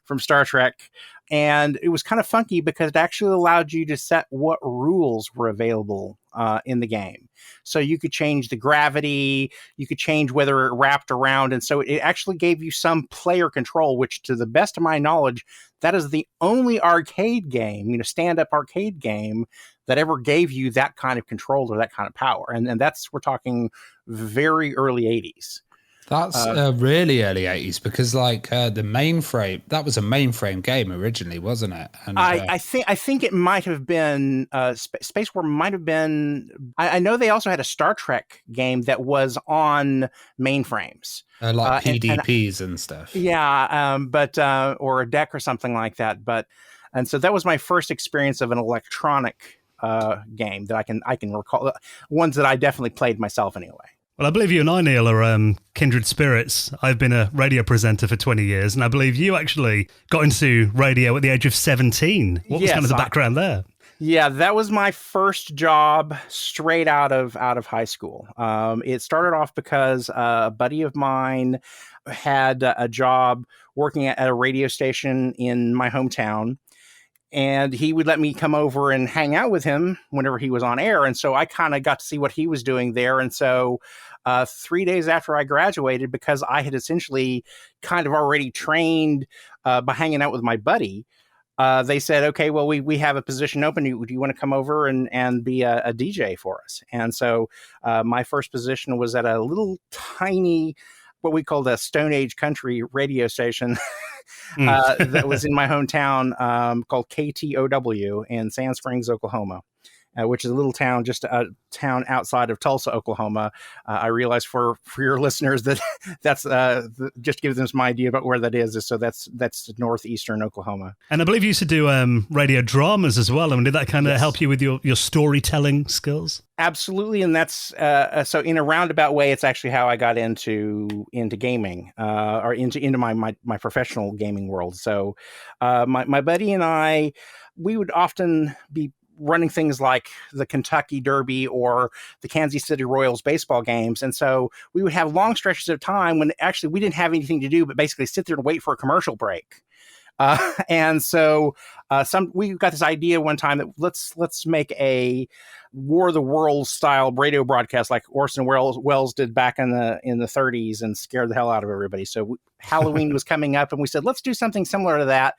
from Star Trek. And it was kind of funky because it actually allowed you to set what rules were available in the game. So you could change the gravity, you could change whether it wrapped around. And so it actually gave you some player control, which to the best of my knowledge, that is the only arcade game, stand-up arcade game that ever gave you that kind of control or that kind of power. And that's, we're talking very early 80s.
That's really early 80s because the mainframe, that was a mainframe game originally, wasn't it? And,
I think it might have been Space War might have been. I know they also had a Star Trek game that was on mainframes,
like PDPs and stuff.
Yeah, but or a deck or something like that. And so that was my first experience of an electronic game that I can recall. Ones that I definitely played myself anyway.
Well, I believe you and I, Neal, are kindred spirits. I've been a radio presenter for 20 years, and I believe you actually got into radio at the age of 17. What was kind of the background there?
Yeah, that was my first job straight out of high school. It started off because a buddy of mine had a job working at a radio station in my hometown. And he would let me come over and hang out with him whenever he was on air. And so I kind of got to see what he was doing there. And so 3 days after I graduated, because I had essentially kind of already trained by hanging out with my buddy, they said, okay, well, we have a position open. Do you want to come over and be a DJ for us? And so my first position was at a little tiny, what we called a Stone Age country radio station that was in my hometown called KTOW in Sand Springs, Oklahoma, which is a little town, just a town outside of Tulsa, Oklahoma. I realize for your listeners that's just give them some idea about where that is. So that's northeastern Oklahoma.
And I believe you used to do radio dramas as well. I mean, did that kind of help you with your storytelling skills?
Absolutely, and that's so in a roundabout way, it's actually how I got into gaming or into my professional gaming world. So my buddy and I, we would often be running things like the Kentucky Derby or the Kansas City Royals baseball games. And so we would have long stretches of time when actually we didn't have anything to do but basically sit there and wait for a commercial break. And so we got this idea one time that let's make a War of the Worlds style radio broadcast like Orson Welles did back in the 30s and scared the hell out of everybody. So Halloween was coming up and we said, let's do something similar to that,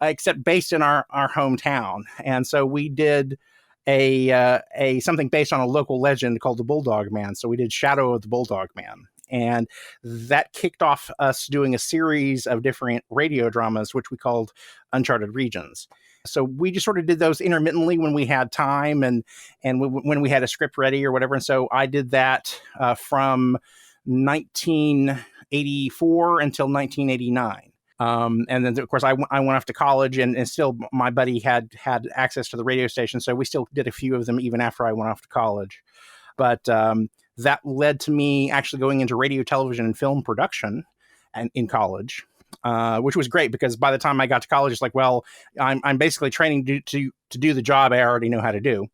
except based in our hometown. And so we did a something based on a local legend called the Bulldog Man. So we did Shadow of the Bulldog Man. And that kicked off us doing a series of different radio dramas, which we called Uncharted Regions. So we just sort of did those intermittently when we had time and when we had a script ready or whatever. And so I did that from 1984 until 1989. And then, of course, I went off to college and still my buddy had access to the radio station. So we still did a few of them even after I went off to college. But that led to me actually going into radio, television, and film production in college, which was great because by the time I got to college, it's like, well, I'm basically training to do the job I already know how to do.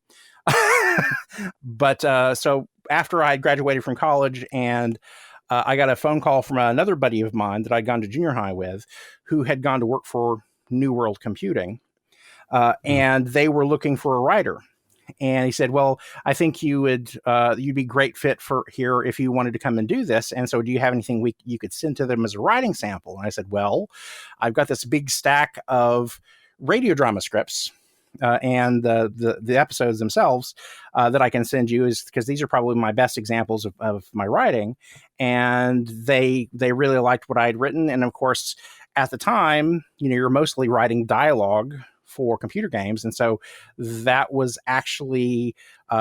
But so after I graduated from college and I got a phone call from another buddy of mine that I'd gone to junior high with who had gone to work for New World Computing, and they were looking for a writer. And he said, well, I think you'd be great fit for here if you wanted to come and do this. And so do you have anything you could send to them as a writing sample? And I said, well, I've got this big stack of radio drama scripts and the episodes themselves that I can send you because these are probably my best examples of my writing. And they really liked what I had written. And of course, at the time, you're mostly writing dialogue for computer games. And so that was actually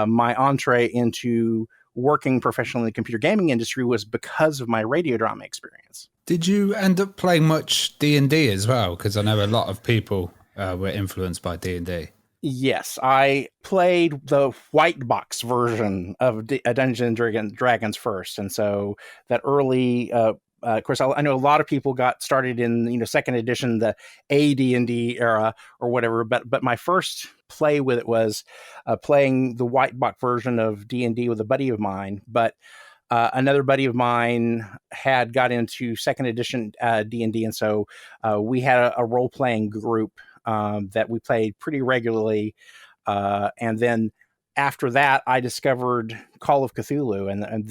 my entree into working professionally in the computer gaming industry was because of my radio drama experience.
Did you end up playing much D&D as well? Because I know a lot of people were influenced by D&D.
Yes, I played the white box version of Dungeons and Dragons first. And so that early of course, I know a lot of people got started in second edition, the AD&D era or whatever. But my first play with it was playing the white box version of D&D with a buddy of mine. But another buddy of mine had got into second edition D&D, and so we had a role playing group that we played pretty regularly. And then after that, I discovered Call of Cthulhu, and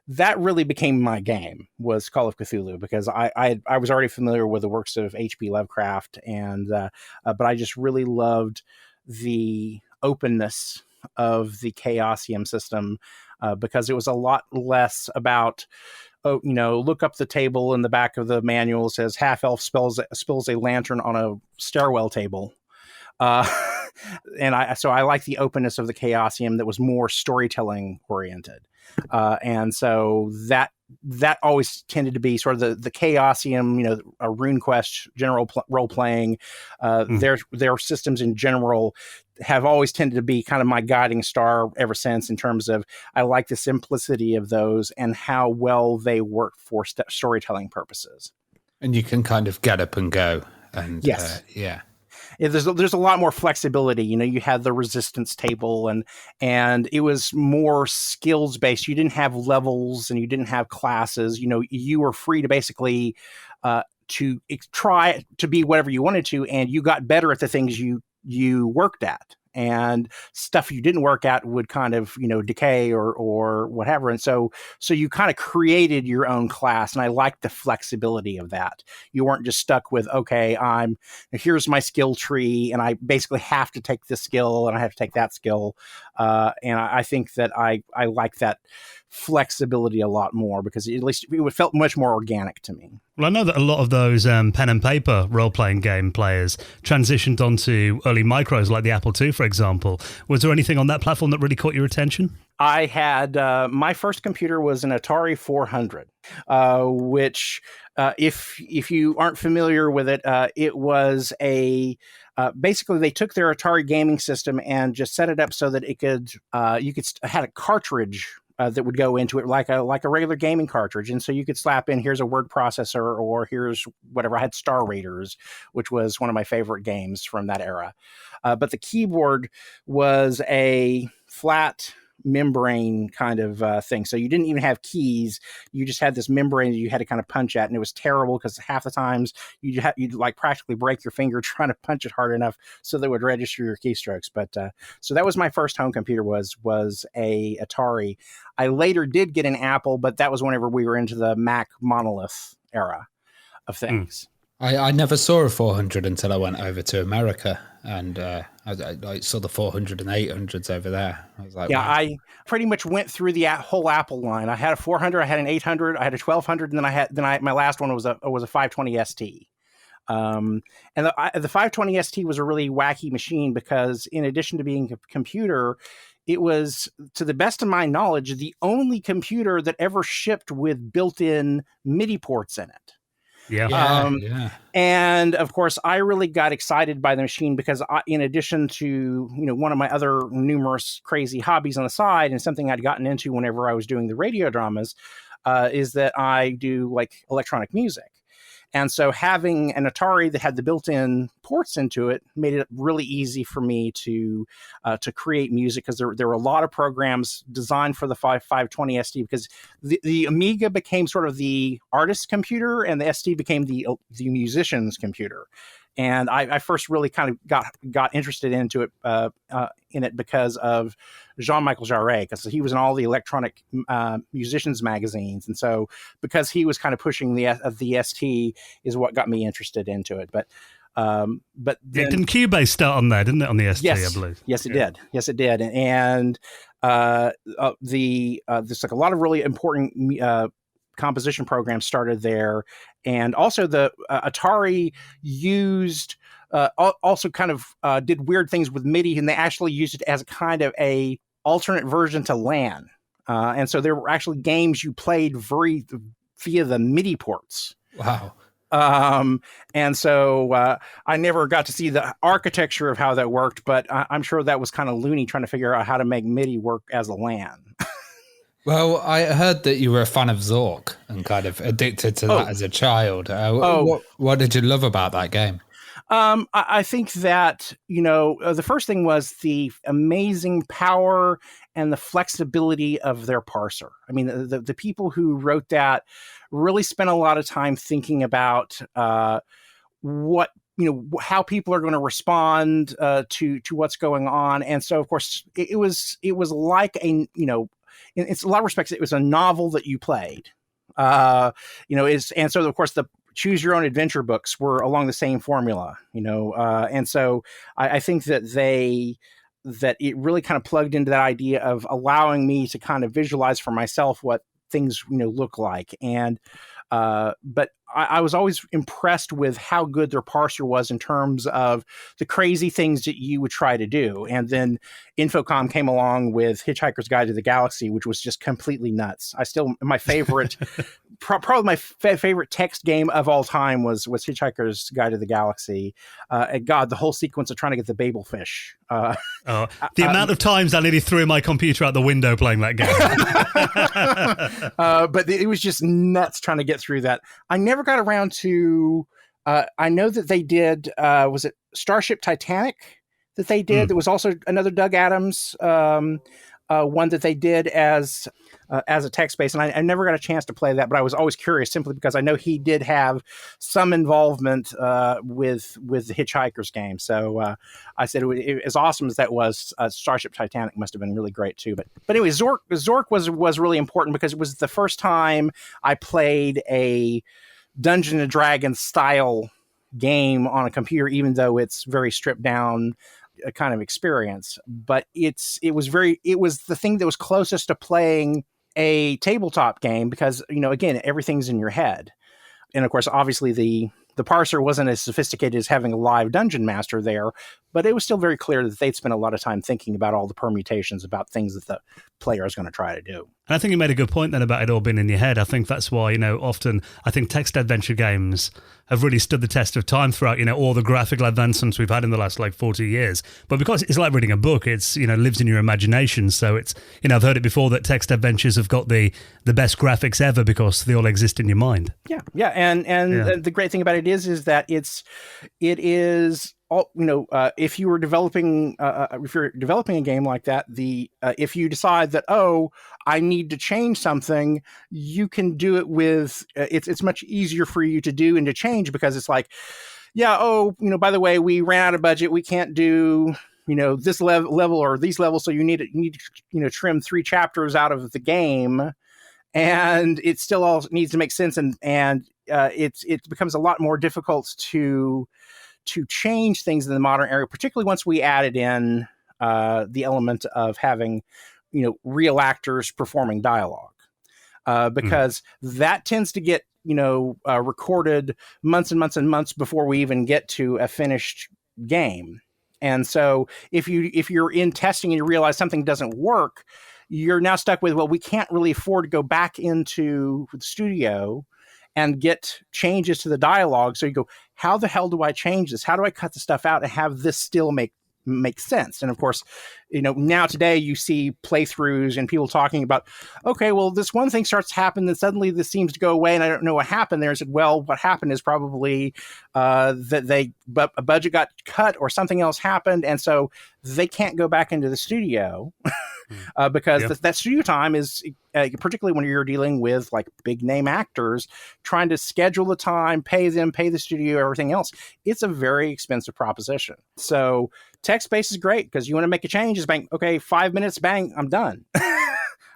that really became my game, was Call of Cthulhu, because I was already familiar with the works of H.P. Lovecraft, and but I just really loved the openness of the Chaosium system because it was a lot less about, look up the table in the back of the manual says half-elf spills a lantern on a stairwell table. And I like the openness of the Chaosium that was more storytelling oriented. And so that always tended to be sort of the Chaosium, a RuneQuest general role playing. Their systems in general have always tended to be kind of my guiding star ever since, in terms of I like the simplicity of those and how well they work for storytelling purposes.
And you can kind of get up and go. And
yes.
Yeah,
there's a lot more flexibility. You had the resistance table and it was more skills based. You didn't have levels and you didn't have classes. You were free to basically to try to be whatever you wanted to, and you got better at the things you worked at. And stuff you didn't work at would kind of, decay or whatever. And so you kind of created your own class. And I liked the flexibility of that. You weren't just stuck with, okay, here's my skill tree, and I basically have to take this skill and I have to take that skill. And I think that I like that flexibility a lot more, because at least it felt much more organic to me.
Well, I know that a lot of those pen and paper role-playing game players transitioned onto early micros like the Apple II, for example. Was there anything on that platform that really caught your attention?
I had my first computer was an Atari 400, which if you aren't familiar with it, it was basically they took their Atari gaming system and just set it up so that it could had a cartridge that would go into it like a regular gaming cartridge. And so you could slap in, here's a word processor, or here's whatever. I had Star Raiders, which was one of my favorite games from that era. But the keyboard was a flat membrane kind of thing. So you didn't even have keys. You just had this membrane that you had to kind of punch at. And it was terrible because half the times you'd like practically break your finger trying to punch it hard enough so that it would register your keystrokes. But so that was my first home computer was a Atari. I later did get an Apple, but that was whenever we were into the Mac monolith era of things.
I never saw a 400 until I went over to America, and I saw the 400 and 800s over there. I was like,
yeah,
wow.
I pretty much went through the whole Apple line. I had a 400, I had an 800, I had a 1200, and then my last one was a 520 ST. And the 520 ST was a really wacky machine because in addition to being a computer, it was, to the best of my knowledge, the only computer that ever shipped with built-in MIDI ports in it.
Yeah.
And of course, I really got excited by the machine because in addition to, one of my other numerous crazy hobbies on the side and something I'd gotten into whenever I was doing the radio dramas, is that I do like electronic music. And so having an Atari that had the built-in ports into it made it really easy for me to create music because there were a lot of programs designed for the 520 ST because the Amiga became sort of the artist's computer and the ST became the musician's computer. And I first really kind of got interested into it in it because of Jean-Michel Jarre, because he was in all the electronic musicians magazines, and so because he was kind of pushing the ST is what got me interested into it. But then,
didn't Cubase start on there? Didn't it on the ST?
Yes,
I believe.
Yes, it did. Yes, it did. And there's like a lot of really important composition programs started there, and also the Atari used also kind of did weird things with MIDI, and they actually used it as a kind of a alternate version to LAN, and so there were actually games you played via the MIDI ports.
Wow.
And so I never got to see the architecture of how that worked, but I'm sure that was kind of loony trying to figure out how to make MIDI work as a LAN.
Well, I heard that you were a fan of Zork and kind of addicted to that as a child. What did you love about that game?
I think that, the first thing was the amazing power and the flexibility of their parser. I mean, the people who wrote that really spent a lot of time thinking about what, how people are going to respond to what's going on. And so, of course, it was like in a lot of respects, it was a novel that you played, and so of course the choose your own adventure books were along the same formula, and so I think that it really kind of plugged into that idea of allowing me to kind of visualize for myself what things, look like. And, but I was always impressed with how good their parser was in terms of the crazy things that you would try to do. And then Infocom came along with Hitchhiker's Guide to the Galaxy, which was just completely nuts. My favorite, probably my favorite text game of all time was Hitchhiker's Guide to the Galaxy. And God, the whole sequence of trying to get the Babelfish.
The amount of times I nearly threw my computer out the window playing that game.
But it was just nuts trying to get through that. I never got around to, I know that they did, was it Starship Titanic that they did? There was also another Doug Adams one that they did as a text base, and I never got a chance to play that, but I was always curious simply because I know he did have some involvement with the Hitchhiker's game. So I said, as awesome as that was, Starship Titanic must have been really great too. But anyway, Zork was really important because it was the first time I played a Dungeons and Dragons style game on a computer, even though it's very stripped down kind of experience. But it was the thing that was closest to playing a tabletop game because, again, everything's in your head. And of course, obviously the parser wasn't as sophisticated as having a live dungeon master there, but it was still very clear that they'd spent a lot of time thinking about all the permutations about things that the player is going to try to do.
And I think you made a good point then about it all being in your head. I think that's why, often I think text adventure games have really stood the test of time throughout, all the graphical advancements we've had in the last 40 years. But because it's like reading a book, it's, lives in your imagination. So it's, I've heard it before that text adventures have got the best graphics ever because they all exist in your mind.
Yeah. Yeah. And the great thing about it is that it is all, if you were developing, if you're developing a game like that, if you decide that, I need to change something, you can do it with, it's much easier for you to do and to change because it's like, by the way, we ran out of budget. We can't do, this level or these levels. So you need to, trim 3 chapters out of the game, and it still all needs to make sense. And it becomes a lot more difficult to change things in the modern era, particularly once we added in the element of having, real actors performing dialogue, because that tends to get, recorded months and months and months before we even get to a finished game. And so if you're in testing and you realize something doesn't work, you're now stuck with, well, we can't really afford to go back into the studio and get changes to the dialogue. So you go, how the hell do I change this? How do I cut the stuff out and have this still make sense? And of course, now today you see playthroughs and people talking about, okay, well, this one thing starts to happen, then suddenly this seems to go away, and I don't know what happened there. I said, well, what happened is probably that a budget got cut or something else happened, and so they can't go back into the studio because that studio time is, particularly when you're dealing with big name actors, trying to schedule the time, pay the studio, everything else. It's a very expensive proposition. So text-based is great because you want to make a change, is bang, okay, 5 minutes, bang, I'm done.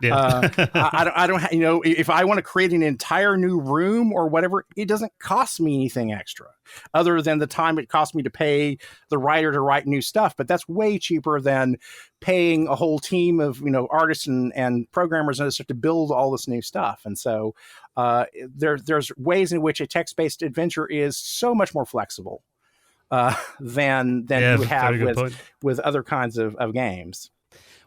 I don't, if I want to create an entire new room or whatever, it doesn't cost me anything extra other than the time it costs me to pay the writer to write new stuff. But that's way cheaper than paying a whole team of, artists and programmers and stuff to build all this new stuff. And so there's ways in which a text-based adventure is so much more flexible than you would have with other kinds of games.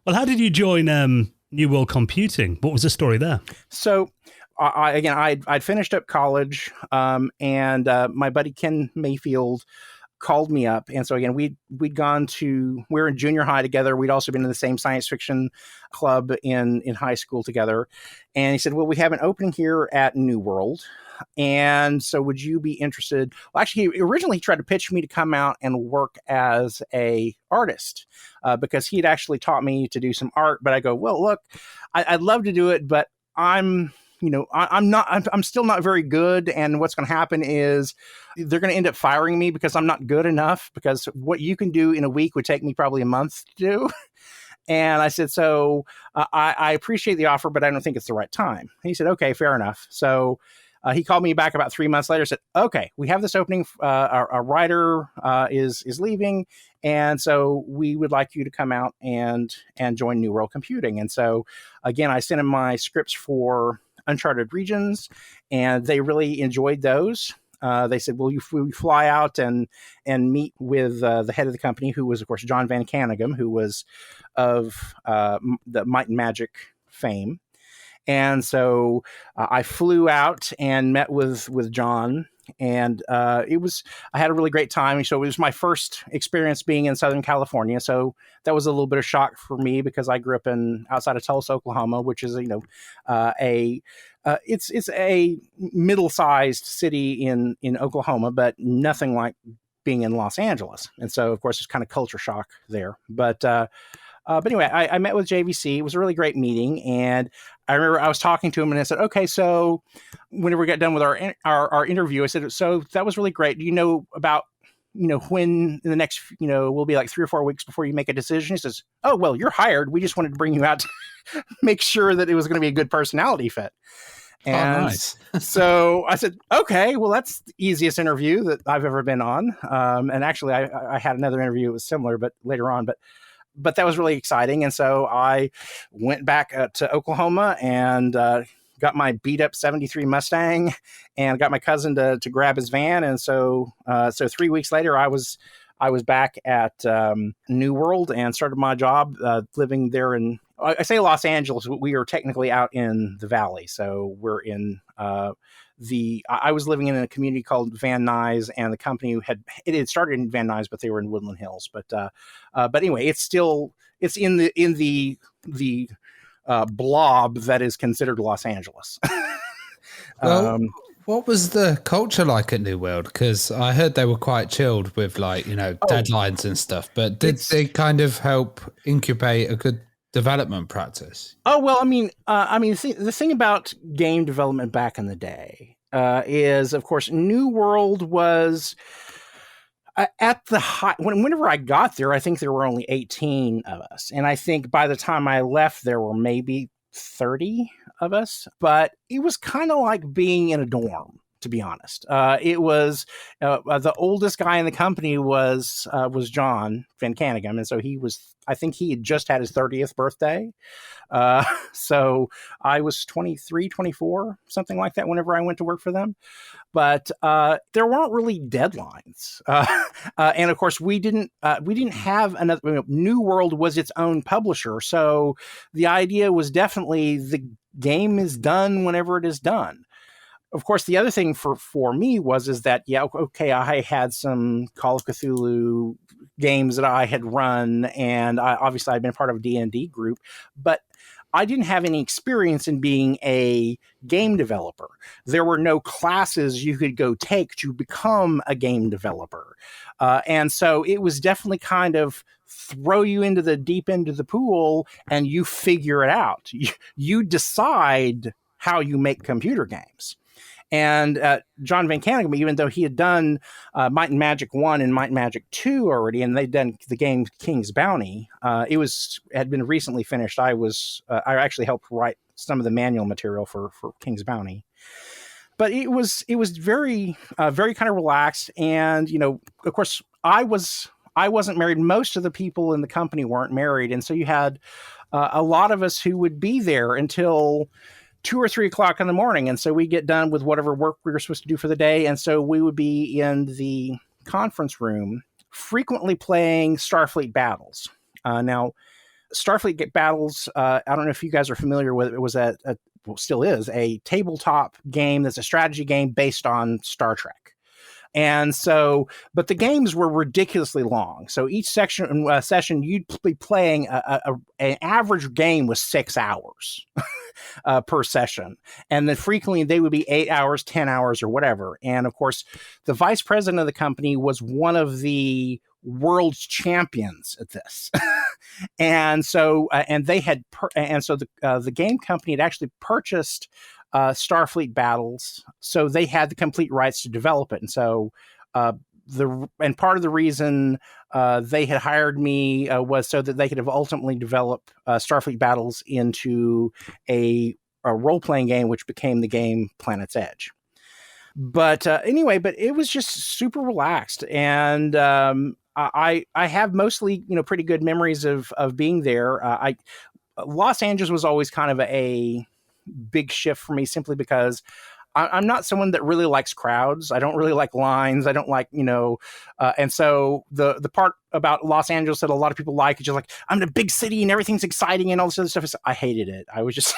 Well, how did you join New World Computing? What was the story there?
So, I'd finished up college, and my buddy Ken Mayfield called me up, and so again, we were in junior high together. We'd also been in the same science fiction club in high school together, and he said, "Well, we have an opening here at New World, and so would you be interested?" Well, actually, he originally tried to pitch me to come out and work as a artist because he had actually taught me to do some art. But I go, well, look, I'd love to do it, but I'm still not very good. And what's going to happen is they're going to end up firing me because I'm not good enough, because what you can do in a week would take me probably a month to do. And I said, so I appreciate the offer, but I don't think it's the right time. And he said, okay, fair enough. So he called me back about 3 months later, said, okay, we have this opening. Our writer is leaving. And so we would like you to come out and join New World Computing. And so, again, I sent him my scripts for Uncharted Regions, and they really enjoyed those. They said, well, we fly out and meet with the head of the company, who was, of course, John Van Canegum, who was of the Might and Magic fame. And so I flew out and met with John, and I had a really great time. So it was my first experience being in Southern California. So that was a little bit of shock for me because I grew up outside of Tulsa, Oklahoma, which is, it's a middle-sized city in Oklahoma, but nothing like being in Los Angeles. And so, of course, there's kind of culture shock there. But anyway, I met with JVC. It was a really great meeting. And I remember I was talking to him and I said, okay, so whenever we got done with our interview, I said, so that was really great. Do you know about, when in the next, will be like 3 or 4 weeks before you make a decision? He says, oh, well, you're hired. We just wanted to bring you out to make sure that it was going to be a good personality fit. And
nice.
So I said, okay, well, that's the easiest interview that I've ever been on. And actually I had another interview that was similar, but later on, but that was really exciting. And so I went back to Oklahoma and got my beat up 73 Mustang and got my cousin to grab his van. And so 3 weeks later, I was back at New World and started my job living there in I say Los Angeles, we are technically out in the valley. So we're in I was living in a community called Van Nuys, and the company had started in Van Nuys, but they were in Woodland Hills. But anyway, it's in the blob that is considered Los Angeles.
Well, what was the culture like at New World? Because I heard they were quite chilled with deadlines and stuff. But did they kind of help incubate a good development practice?
Oh, well, the thing about game development back in the day is, of course, New World was at the high. Whenever I got there, I think there were only 18 of us. And I think by the time I left, there were maybe 30 of us. But it was kind of like being in a dorm, to be honest. It was the oldest guy in the company was John Van Canegum. And so I think he had just had his 30th birthday. So I was 23, 24, something like that whenever I went to work for them. But there weren't really deadlines. And of course, we didn't have another. New World was its own publisher. So the idea was definitely the game is done whenever it is done. Of course, the other thing for me is that, I had some Call of Cthulhu games that I had run, and obviously I'd been part of a D&D group, but I didn't have any experience in being a game developer. There were no classes you could go take to become a game developer. And so it was definitely kind of throw you into the deep end of the pool and you figure it out. You decide how you make computer games. And John Van Canegum, even though he had done Might and Magic 1 and Might and Magic 2 already, and they'd done the game King's Bounty, had been recently finished. I actually helped write some of the manual material for King's Bounty. But it was very, very kind of relaxed. And, of course, I wasn't married. Most of the people in the company weren't married. And so you had a lot of us who would be there until 2 or 3 o'clock in the morning. And so we get done with whatever work we were supposed to do for the day. And so we would be in the conference room frequently playing Starfleet Battles. Now, Starfleet Battles, I don't know if you guys are familiar with it. It was still is a tabletop game that's a strategy game based on Star Trek. And so, but the games were ridiculously long. So each session, you'd be playing an average game was 6 hours per session. And then frequently they would be 8 hours, 10 hours or whatever. And of course, the vice president of the company was one of the world champions at this. And so, the game company had actually purchased Starfleet Battles, so they had the complete rights to develop it. And so part of the reason they had hired me was so that they could have ultimately developed Starfleet Battles into a role-playing game, which became the game Planet's Edge. But anyway, it was just super relaxed, and I have mostly pretty good memories of being there. Los Angeles was always kind of a big shift for me, simply because I'm not someone that really likes crowds. I don't really like lines. I don't like, and so the part about Los Angeles that a lot of people like is just like, I'm in a big city and everything's exciting and all this other stuff. I hated it. I was just,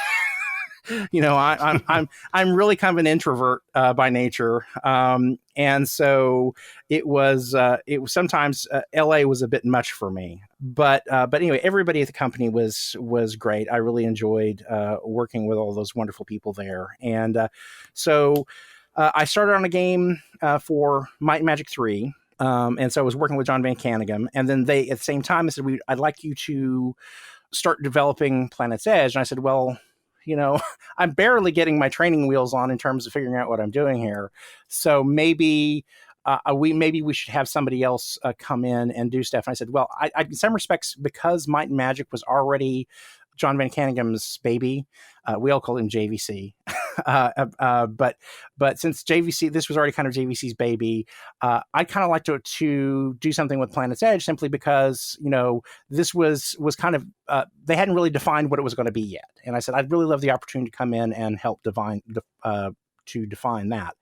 I'm really kind of an introvert by nature. And so it was sometimes LA was a bit much for me, but anyway, everybody at the company was great. I really enjoyed working with all those wonderful people there. And so I started on a game for Might and Magic 3. And so I was working with John Van Canegum, and then they, at the same time, said, I'd like you to start developing Planet's Edge. And I said, well, I'm barely getting my training wheels on in terms of figuring out what I'm doing here. So maybe we should have somebody else come in and do stuff. And I said, well, I in some respects, because Might and Magic was already John Van Canegum's baby, we all call him JVC. But since this was already kind of JVC's baby, I kind of like to do something with Planet's Edge, simply because, this was kind of, they hadn't really defined what it was going to be yet. And I said, I'd really love the opportunity to come in and help to define that.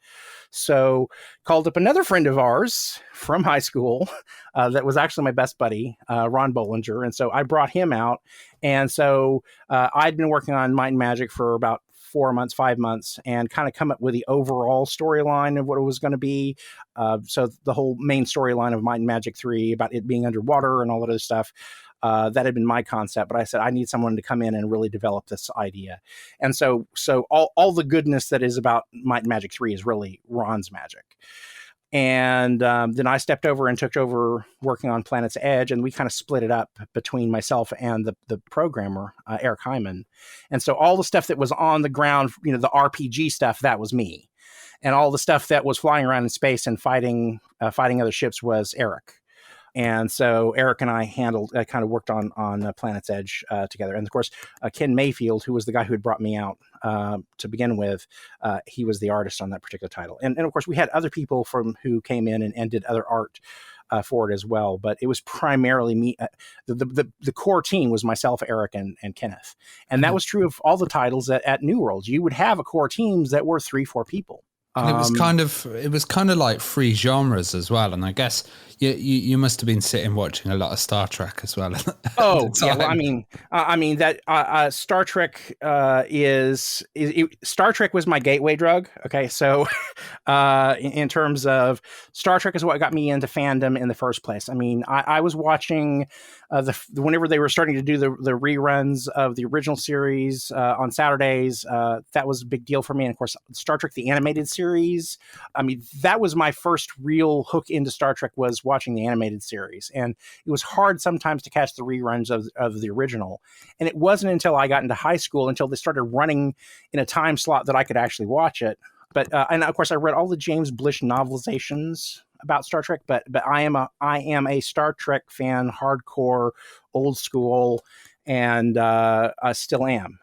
So called up another friend of ours from high school that was actually my best buddy, Ron Bollinger. And so I brought him out. And so I'd been working on Might and Magic for about 4 months, 5 months, and kind of come up with the overall storyline of what it was going to be. So the whole main storyline of Might and Magic 3 about it being underwater and all that other stuff. That had been my concept, but I said, I need someone to come in and really develop this idea. And so all the goodness that is about Might and Magic 3 is really Ron's magic. And then I stepped over and took over working on Planet's Edge, and we kind of split it up between myself and the programmer, Eric Hyman. And so all the stuff that was on the ground, the RPG stuff, that was me. And all the stuff that was flying around in space and fighting other ships was Eric. And so Eric and I kind of worked on Planet's Edge together. And of course, Ken Mayfield, who was the guy who had brought me out to begin with, he was the artist on that particular title. And of course, we had other people who came in and did other art for it as well. But it was primarily me. The core team was myself, Eric, and Kenneth. And that was true of all the titles at New Worlds. You would have a core teams that were 3-4 people.
And it was kind of like free genres as well, and I guess you must have been sitting watching a lot of Star Trek as well.
Oh yeah, well, I mean that Star Trek Star Trek was my gateway drug. Okay, so in terms of Star Trek is what got me into fandom in the first place. I mean, I was watching whenever they were starting to do the reruns of the original series on Saturdays. That was a big deal for me, and of course, Star Trek the animated series. I mean, that was my first real hook into Star Trek, was watching the animated series. And it was hard sometimes to catch the reruns of the original. And it wasn't until I got into high school, until they started running in a time slot, that I could actually watch it. But and of course, I read all the James Blish novelizations about Star Trek, but I am a Star Trek fan, hardcore, old school, and I still am.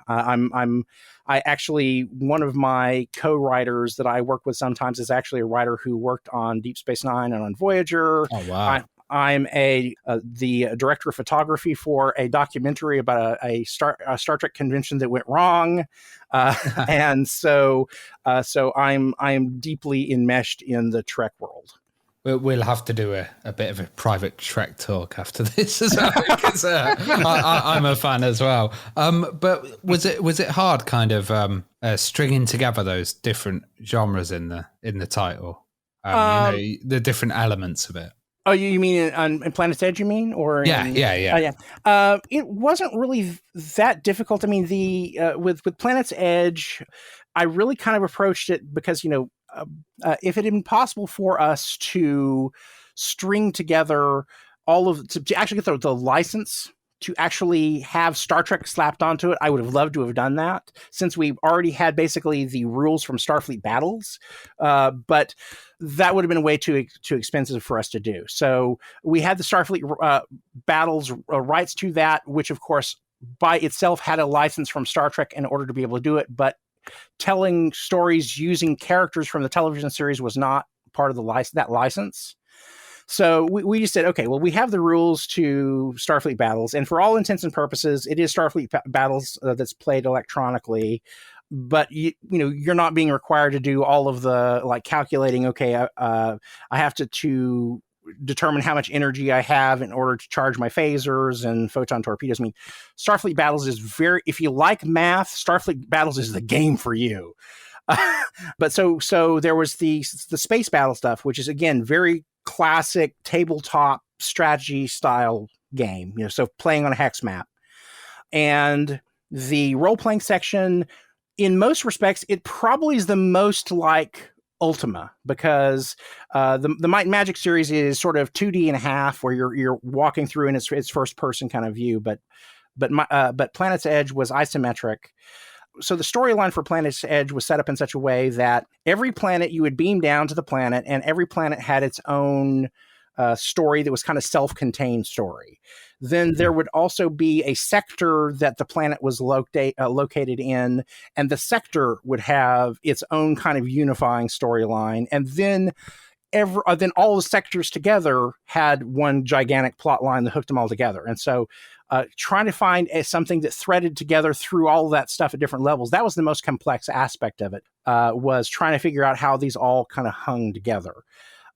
I actually, one of my co-writers that I work with sometimes is actually a writer who worked on Deep Space Nine and on Voyager.
Oh, wow.
I'm the director of photography for a documentary about a Star Trek convention that went wrong, and so I'm deeply enmeshed in the Trek world.
We'll have to do a bit of a private Trek talk after this as well, because I'm a fan as well. But was it hard, kind of stringing together those different genres in the title? The different elements of it.
Oh, you mean in Planet's Edge? You mean, or
yeah.
It wasn't really that difficult. I mean, with Planet's Edge, I really kind of approached it because if it had been possible for us to string together to actually get the license to actually have Star Trek slapped onto it, I would have loved to have done that, since we already had basically the rules from Starfleet Battles. But that would have been way too expensive for us to do. So we had the Starfleet Battles rights to that, which of course by itself had a license from Star Trek in order to be able to do it. But telling stories using characters from the television series was not part of that license. So we just said, okay, well, we have the rules to Starfleet Battles, and for all intents and purposes, it is Starfleet Battles that's played electronically. But you're not being required to do all of the calculating. Okay, I have to determine how much energy I have in order to charge my phasers and photon torpedoes. I mean, Starfleet Battles is if you like math, Starfleet Battles is the game for you. But so there was the space battle stuff, which is again very classic tabletop strategy style game. So playing on a hex map, and the role playing section, in most respects, it probably is the most like Ultima, because the Might and Magic series is sort of 2D and a half, where you're walking through and it's first person kind of view, but Planet's Edge was isometric. So the storyline for Planet's Edge was set up in such a way that every planet, you would beam down to the planet, and every planet had its own story that was kind of self-contained story. Then there would also be a sector that the planet was located in, and the sector would have its own kind of unifying storyline. And then then all the sectors together had one gigantic plot line that hooked them all together. And so trying to find something that threaded together through all of that stuff at different levels. That was the most complex aspect of it, was trying to figure out how these all kind of hung together.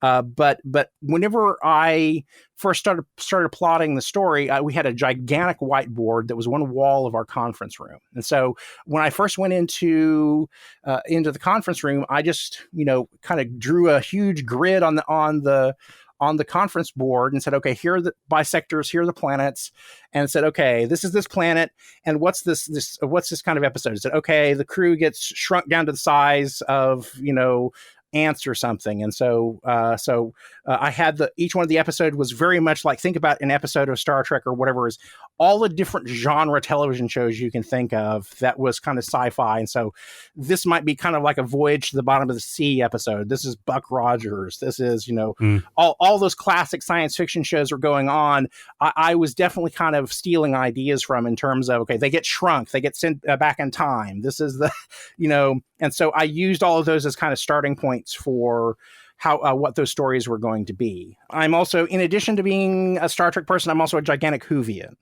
But whenever I first started plotting the story, we had a gigantic whiteboard that was one wall of our conference room. And so when I first went into the conference room, I just, kind of drew a huge grid on the conference board and said, okay, here are the bisectors, here are the planets, and said, okay, this is this planet, and what's this kind of episode? I said, okay, the crew gets shrunk down to the size of, ants or something. And so I had each one of the episode was very much like, think about an episode of Star Trek or whatever is all the different genre television shows you can think of that was kind of sci-fi. And so this might be kind of like a Voyage to the Bottom of the Sea episode. This is Buck Rogers. This is, all those classic science fiction shows were going on. I was definitely kind of stealing ideas from, in terms of, okay, they get shrunk, they get sent back in time. This is the, and so I used all of those as kind of starting points for how what those stories were going to be. I'm also, in addition to being a Star Trek person, I'm also a gigantic Whovian.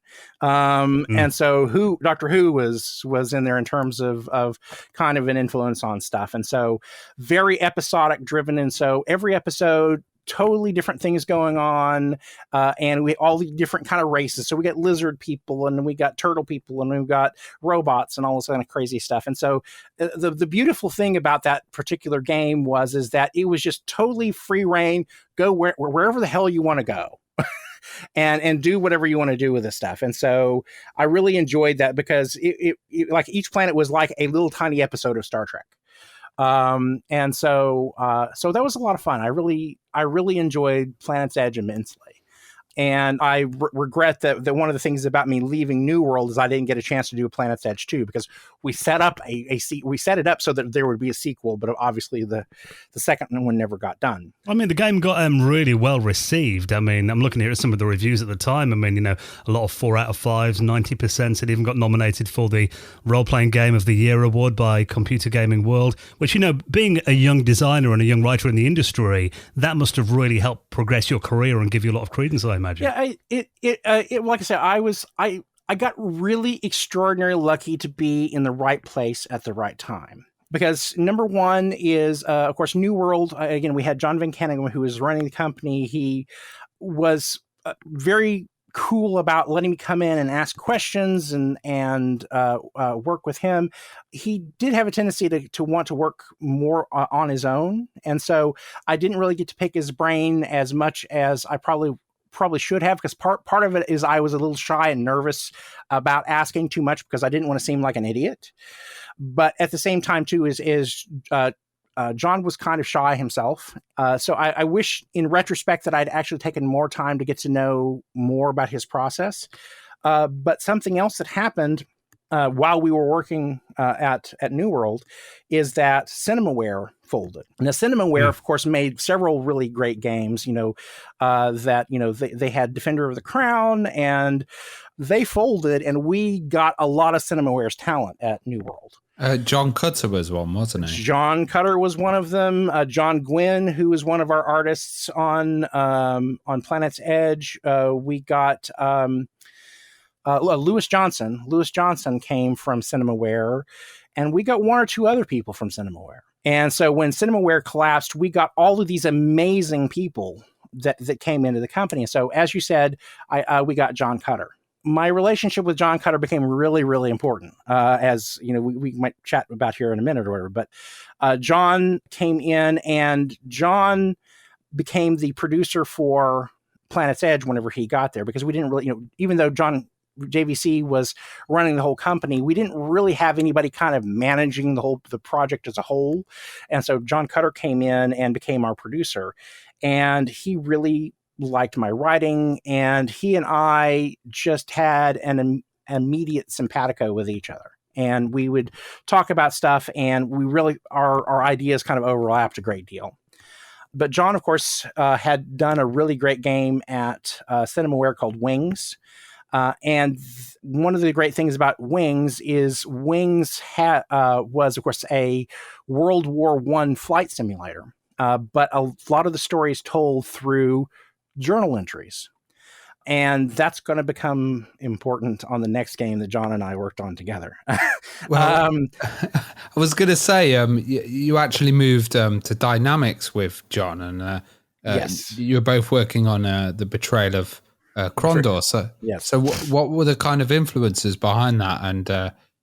And so Doctor Who was in there in terms of kind of an influence on stuff. And so very episodic driven. And so every episode, totally different things going on, and we all the different kind of races. So we got lizard people, and we got turtle people, and we've got robots, and all this kind of crazy stuff. And so the beautiful thing about that particular game is that it was just totally free reign. Go wherever the hell you want to go. And do whatever you want to do with this stuff. And so I really enjoyed that, because it like each planet was like a little tiny episode of Star Trek. And so that was a lot of fun. I really enjoyed Planet's Edge immensely. And I regret that one of the things about me leaving New World is I didn't get a chance to do a Planet's Edge 2, because we set up we set it up so that there would be a sequel, but obviously the second one never got done.
I mean, the game got really well received. I mean, I'm looking here at some of the reviews at the time. I mean, a lot of 4 out of 5s, 90%. It even got nominated for the Role-Playing Game of the Year award by Computer Gaming World, which, being a young designer and a young writer in the industry, that must have really helped progress your career and give you a lot of credence, I imagine.
Yeah, it like I said, I got really extraordinarily lucky to be in the right place at the right time. Because number one is, of course, New World. Again, we had John Van Canningham, who was running the company. He was very cool about letting me come in and ask questions and work with him. He did have a tendency to want to work more on his own. And so I didn't really get to pick his brain as much as I probably should have, because part of it is I was a little shy and nervous about asking too much, because I didn't want to seem like an idiot. But at the same time, too, John was kind of shy himself. So I wish, in retrospect, that I'd actually taken more time to get to know more about his process. But something else that happened while we were working at New World is that Cinemaware folded. Now, Cinemaware, of course, made several really great games, they had Defender of the Crown, and they folded, and we got a lot of Cinemaware's talent at New World.
John Cutter was one, wasn't he?
John Cutter was one of them. John Gwynn, who was one of our artists on Planet's Edge. We got Lewis Johnson. Lewis Johnson came from Cinemaware, and we got one or two other people from Cinemaware. And so when Cinemaware collapsed, we got all of these amazing people that came into the company. So as you said, we got John Cutter. My relationship with John Cutter became really, really important, as we might chat about here in a minute or whatever. But John came in, and John became the producer for Planet's Edge whenever he got there, because we didn't really, even though JVC was running the whole company, we didn't really have anybody kind of managing the project as a whole. And so John Cutter came in and became our producer, and he really liked my writing, and he and I just had an immediate simpatico with each other. And we would talk about stuff, and we really, our ideas kind of overlapped a great deal. But John, of course, had done a really great game at Cinemaware called Wings. And one of the great things about Wings is Wings was, of course, a World War I flight simulator. But a lot of the story is told through journal entries. And that's going to become important on the next game that John and I worked on together.
Well, I was going to say, you actually moved to Dynamics with John, and
yes,
you were both working on the Betrayal of Krondor. So,
yes.
So what were the kind of influences behind that, and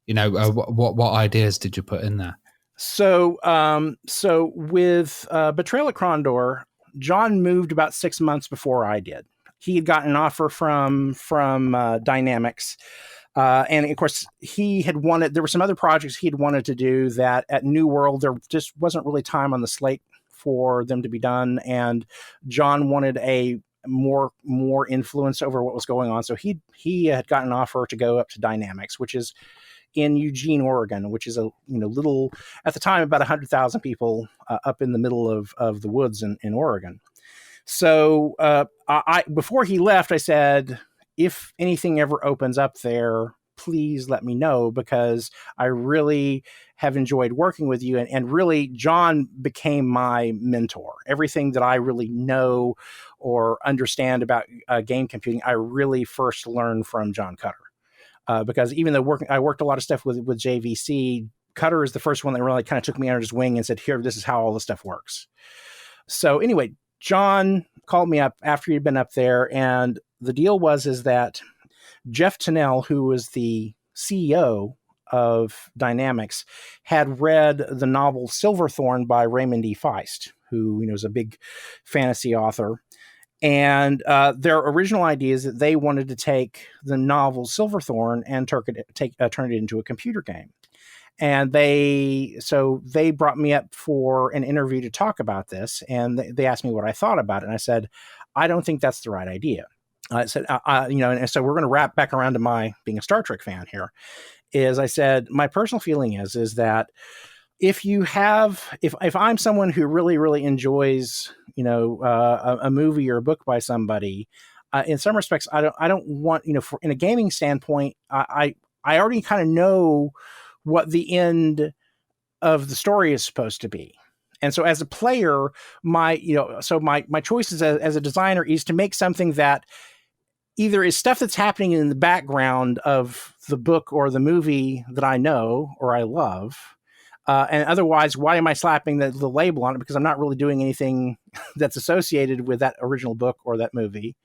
what ideas did you put in there?
So with Betrayal at Krondor, John moved about 6 months before I did. He had gotten an offer from Dynamics. And of course, he had wanted, there were some other projects he had wanted to do that at New World, there just wasn't really time on the slate for them to be done. And John wanted a more influence over what was going on. So he had gotten an offer to go up to Dynamics, which is in Eugene, Oregon, which is a little, at the time, about 100,000 people up in the middle of the woods in Oregon. So I before he left, I said, if anything ever opens up there, please let me know, because I really have enjoyed working with you. And really, John became my mentor. Everything that I really know or understand about game computing, I really first learned from John Cutter. Because even though I worked a lot of stuff with JVC, Cutter is the first one that really kind of took me under his wing and said, here, this is how all this stuff works. So anyway, John called me up after he'd been up there, and the deal is that Jeff Tennell, who was the CEO of Dynamics, had read the novel Silverthorn by Raymond E. Feist, who is a big fantasy author. And their original idea is that they wanted to take the novel Silverthorn and turn it into a computer game. And they brought me up for an interview to talk about this. And they asked me what I thought about it. And I said, I don't think that's the right idea. I said, and so we're going to wrap back around to my being a Star Trek fan here. Is I said, my personal feeling is that if I'm someone who really, really enjoys, a movie or a book by somebody, in some respects, I don't want, in a gaming standpoint, I already kind of know what the end of the story is supposed to be. And so as a player, my choices as a designer is to make something that either is stuff that's happening in the background of the book or the movie that I know or I love. And otherwise, why am I slapping the label on it? Because I'm not really doing anything that's associated with that original book or that movie.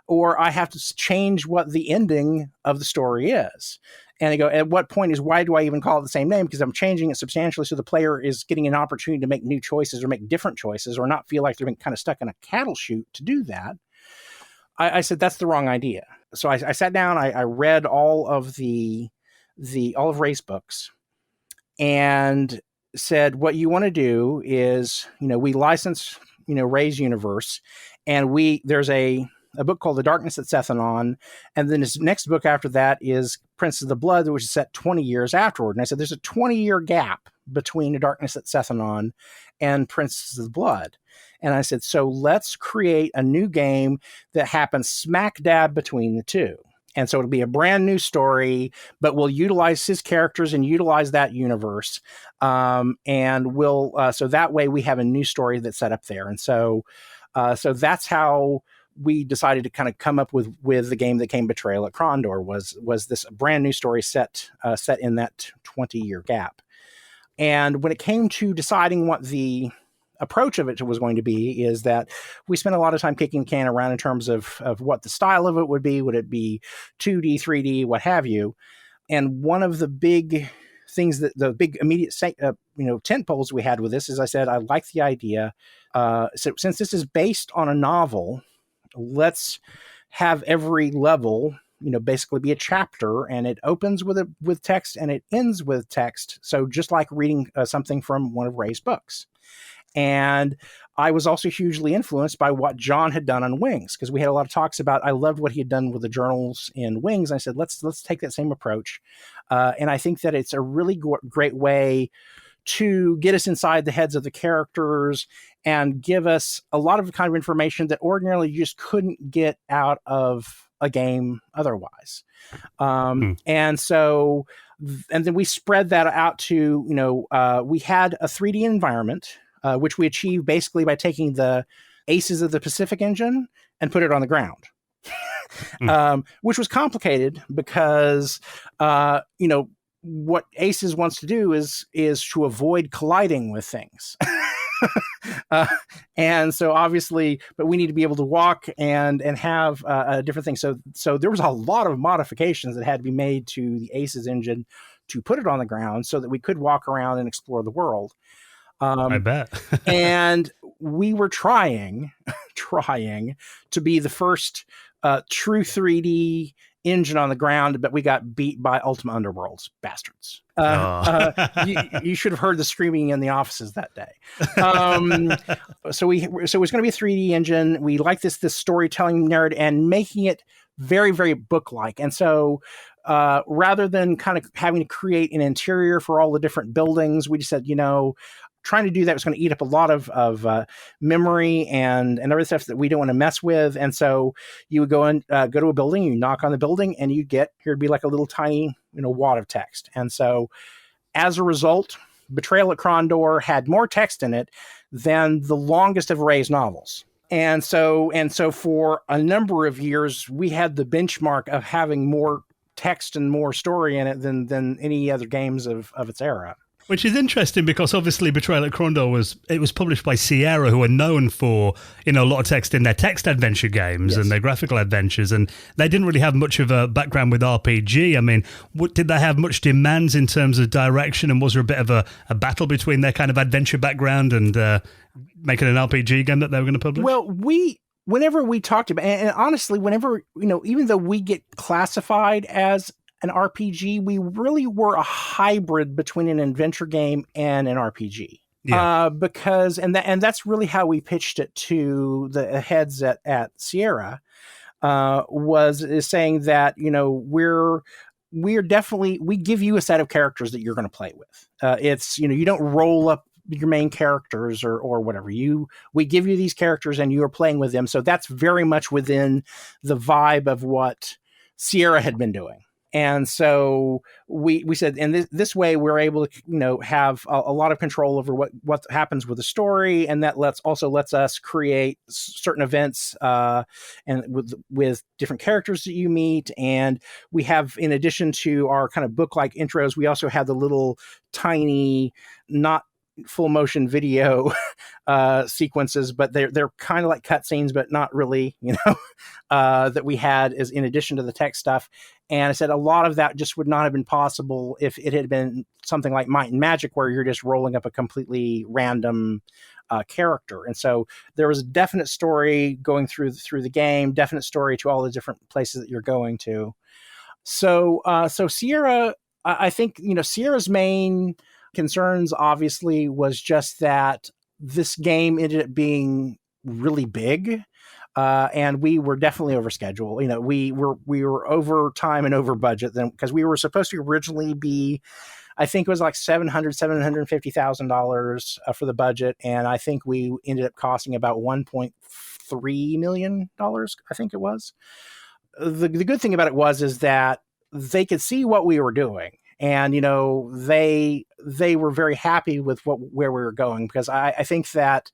Or I have to change what the ending of the story is. And I go, at what point why do I even call it the same name? Because I'm changing it substantially so the player is getting an opportunity to make new choices or make different choices or not feel like they're being kind of stuck in a cattle chute to do that. I said, that's the wrong idea. So I sat down, I read all of Ray's books and said, what you want to do is, we license, Ray's universe, and there's a book called The Darkness at Sethanon, and then his next book after that is Prince of the Blood, which is set 20 years afterward. And I said, there's a 20-year gap between The Darkness at Sethanon and Prince of the Blood. And I said, so let's create a new game that happens smack dab between the two. And so it'll be a brand new story, but we'll utilize his characters and utilize that universe. And we'll, so that way we have a new story that's set up there. And so that's how we decided to kind of come up with the game that came Betrayal at Krondor was this brand new story set in that 20-year gap. And when it came to deciding what the approach of it was going to be, is that we spent a lot of time kicking the can around in terms of what the style of it would be. Would it be 2D, 3D, what have you? And one of the big things that the big immediate tent poles we had with this is I said, I like the idea. So since this is based on a novel, let's have every level, basically be a chapter, and it opens with text and it ends with text. So just like reading something from one of Ray's books. And I was also hugely influenced by what John had done on Wings, because we had a lot of talks about, I loved what he had done with the journals in Wings. I said, let's take that same approach. And I think that it's a really great way to get us inside the heads of the characters and give us a lot of the kind of information that ordinarily you just couldn't get out of a game otherwise. And so, and then we spread that out to, we had a 3D environment, which we achieved basically by taking the Aces of the Pacific engine and put it on the ground. which was complicated because, what Aces wants to do is to avoid colliding with things. And so obviously, but we need to be able to walk and have a different thing. So there was a lot of modifications that had to be made to the Aces engine to put it on the ground so that we could walk around and explore the world.
I bet.
And we were trying to be the first true 3D engine on the ground, but we got beat by Ultima Underworlds, bastards. You should have heard the screaming in the offices that day. So it was going to be a 3D engine. We like this storytelling narrative and making it very, very book-like. And so rather than kind of having to create an interior for all the different buildings, we just said, trying to do that was going to eat up a lot of memory and other stuff that we don't want to mess with. And so you would go to a building, you knock on the building, and you get, here'd be like a little tiny, wad of text. And so as a result, Betrayal at Krondor had more text in it than the longest of Ray's novels. And so for a number of years, we had the benchmark of having more text and more story in it than any other games of its era.
Which is interesting because obviously Betrayal at Krondor was published by Sierra, who are known for a lot of text in their text adventure games and their graphical adventures, and they didn't really have much of a background with RPG. I mean, did they have much demands in terms of direction, and was there a bit of a battle between their kind of adventure background and making an RPG game that they were going to publish?
Well, whenever we talked about, and honestly, whenever even though we get classified as an RPG, we really were a hybrid between an adventure game and an RPG. Yeah. Because that's really how we pitched it to the heads at Sierra, is saying that we're definitely, we give you a set of characters that you're going to play with. It's you don't roll up your main characters or whatever. We give you these characters and you are playing with them. So that's very much within the vibe of what Sierra had been doing. And so we said, and this way we're able to, have a lot of control over what happens with the story. And that lets us create certain events and with different characters that you meet. And we have, in addition to our kind of book-like intros, we also have the little tiny, not full motion video sequences, but they're kind of like cutscenes, but not really, that we had as in addition to the text stuff. And I said a lot of that just would not have been possible if it had been something like Might and Magic, where you're just rolling up a completely random character. And so there was a definite story going through the game, definite story to all the different places that you're going to. So Sierra, I think, Sierra's main concerns obviously was just that this game ended up being really big. And we were definitely over schedule. We were over time and over budget then, because we were supposed to originally be, I think it was like $750,000 for the budget. And I think we ended up costing about $1.3 million. I think it was. The good thing about it is that they could see what we were doing. And, they were very happy with where we were going, because I think that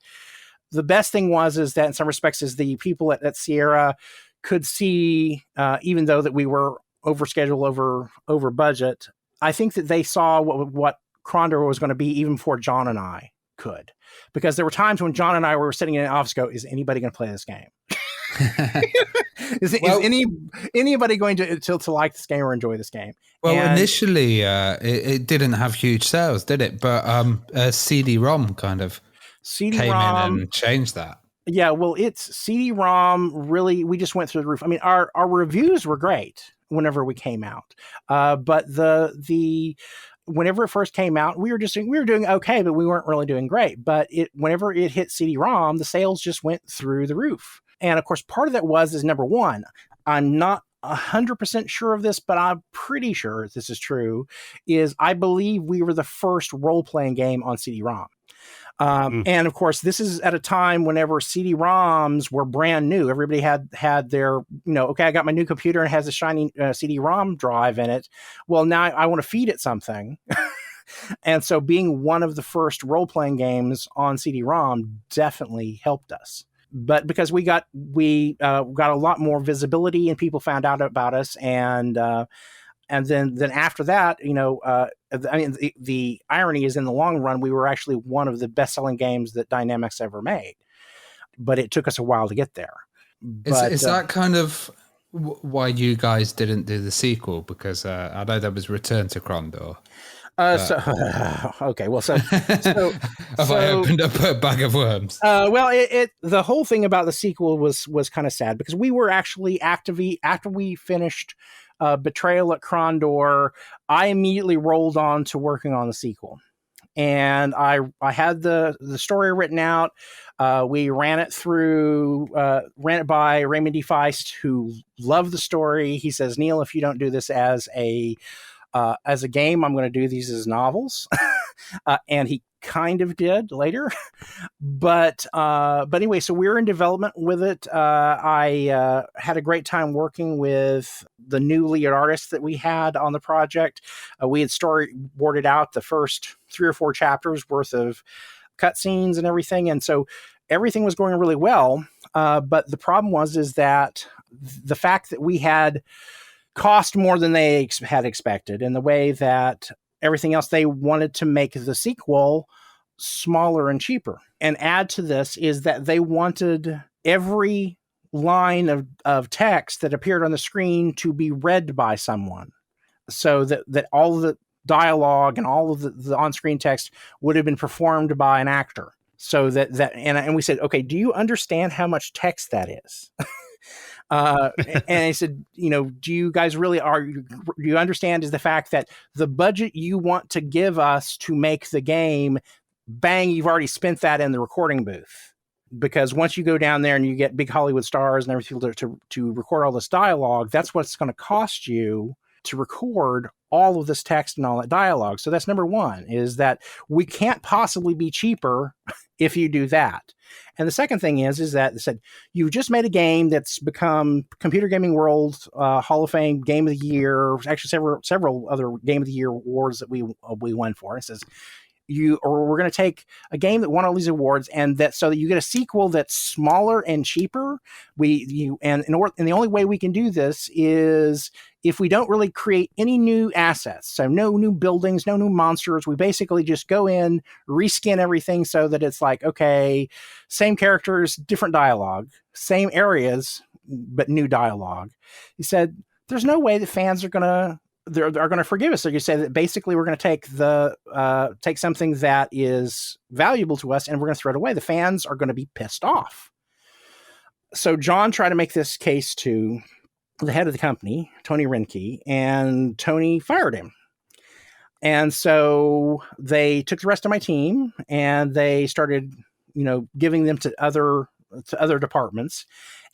the best thing is that in some respects is the people at Sierra could see, even though that we were over schedule, over budget, I think that they saw what Krondor was going to be even before John and I could. Because there were times when John and I were sitting in an office go, is anybody going to play this game? Is anybody going to like this game or enjoy this game?
Well, initially, it didn't have huge sales, did it? But CD-ROM kind of came in and changed that.
Yeah, well, it's CD-ROM really, we just went through the roof. I mean, our reviews were great whenever we came out. But whenever it first came out, we were doing okay, but we weren't really doing great. But whenever it hit CD-ROM, the sales just went through the roof. And of course, part of that is number one, I'm not 100% sure of this, but I'm pretty sure this is true, is I believe we were the first role-playing game on CD-ROM. And of course, this is at a time whenever CD-ROMs were brand new. Everybody had their, okay, I got my new computer and it has a shiny CD-ROM drive in it. Well, now I want to feed it something. And so being one of the first role-playing games on CD-ROM definitely helped us. But because we got a lot more visibility and people found out about us, and then after that, the irony is, in the long run, we were actually one of the best-selling games that Dynamics ever made. But it took us a while to get there.
Is that kind of why you guys didn't do the sequel? Because I know there was Return to Krondor.
Okay, well, so
have I opened up a bag of worms?
The whole thing about the sequel was kind of sad, because we were actually after we finished Betrayal at Krondor, I immediately rolled on to working on the sequel. And I had the story written out. We ran it by Raymond D. Feist, who loved the story. He says, "Neal, if you don't do this as a game, I'm going to do these as novels." And he kind of did later. But anyway, so we were in development with it. I had a great time working with the new lead artist that we had on the project. We had storyboarded out the first 3 or 4 chapters worth of cutscenes and everything. And so everything was going really well. But the problem is that the fact that we had cost more than they had expected, and the way that everything else, they wanted to make the sequel smaller and cheaper. And add to this is that they wanted every line of text that appeared on the screen to be read by someone, so that all of the dialogue and all of the on-screen text would have been performed by an actor. So and we said, okay, do you understand how much text that is? And I said, do you guys really do you understand is the fact that the budget you want to give us to make the game, bang, you've already spent that in the recording booth. Because once you go down there and you get big Hollywood stars and everything to record all this dialogue, that's what it's going to cost you to record all of this text and all that dialogue. So that's number one, is that we can't possibly be cheaper if you do that. And the second thing is that they said, you just made a game that's become Computer Gaming World Hall of Fame Game of the Year, actually several other Game of the Year awards that we won for. It says, we're going to take a game that won all these awards, and that so that you get a sequel that's smaller and cheaper. And the only way we can do this is if we don't really create any new assets. So no new buildings, no new monsters. We basically just go in, reskin everything so that it's like, okay, same characters, different dialogue, same areas, but new dialogue. He said, there's no way that fans are going to forgive us. So you say that basically we're going to take something that is valuable to us and we're going to throw it away. The fans are going to be pissed off. So John tried to make this case to the head of the company, Tony Renke, and Tony fired him. And so they took the rest of my team and they started, giving them to other departments.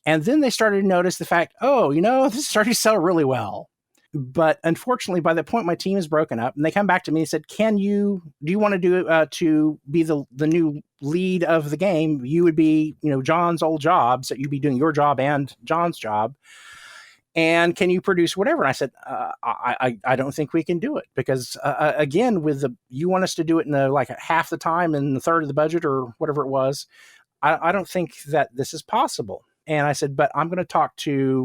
And then they started to notice the fact, this is starting to sell really well. But unfortunately, by that point, my team is broken up, and they come back to me and said, do you want to do it to be the new lead of the game? You would be, John's old job, so you'd be doing your job and John's job. And can you produce whatever? And I said, I don't think we can do it, because again, you want us to do it in half the time and a third of the budget or whatever it was. I don't think that this is possible. And I said, but I'm going to talk to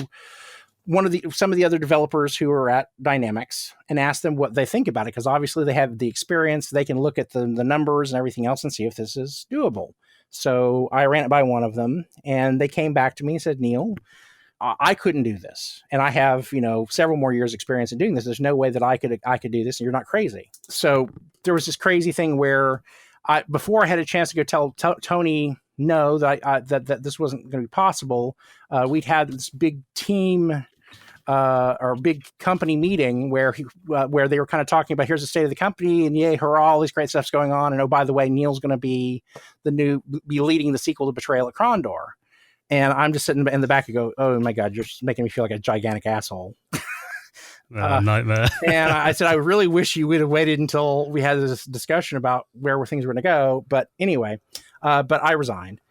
some of the other developers who are at Dynamics and ask them what they think about it, because obviously they have the experience. They can look at the numbers and everything else and see if this is doable. So I ran it by one of them, and they came back to me and said, Neal, I couldn't do this, and I have several more years experience in doing this. There's no way that I could do this, and you're not crazy. So there was this crazy thing where before I had a chance to go tell Tony no that this wasn't going to be possible, we'd had this big team or big company meeting where they were kind of talking about, here's the state of the company, and yay, hurrah, all these great stuff's going on, and oh, by the way, Neal's going to be leading the sequel to Betrayal at Krondor. And I'm just sitting in the back and go, oh my God, you're just making me feel like a gigantic asshole.
Nightmare.
And I said, I really wish you would have waited until we had this discussion about where things were going to go. But anyway, but I resigned.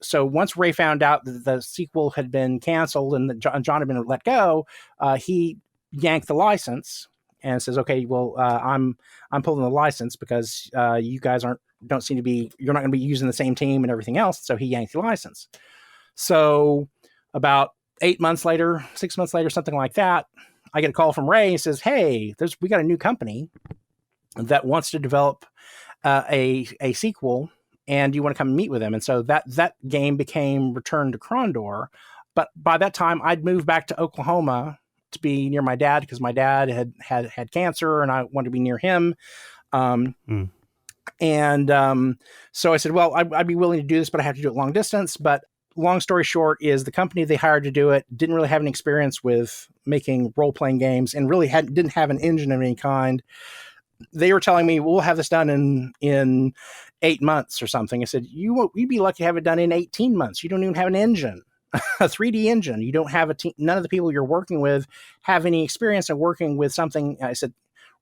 So once Ray found out that the sequel had been canceled and that John had been let go, he yanked the license and says, okay, well, I'm pulling the license because you guys aren't don't seem to be, you're not going to be using the same team and everything else. So he yanked the license. So about 6 months later, something like that, I get a call from Ray. He says, hey, we got a new company that wants to develop a sequel, and you want to come and meet with them. And so that game became Return to Krondor. But by that time, I'd moved back to Oklahoma to be near my dad, because my dad had cancer and I wanted to be near him. And so I said, well, I'd be willing to do this, but I have to do it long distance. But long story short is the company they hired to do it didn't really have any experience with making role-playing games, and really didn't have an engine of any kind. They were telling me, we'll have this done in 8 months or something. I said, you'd be lucky to have it done in 18 months. You don't even have an engine. A 3D engine. You don't have a team. None of the people you're working with have any experience of working with something. I said,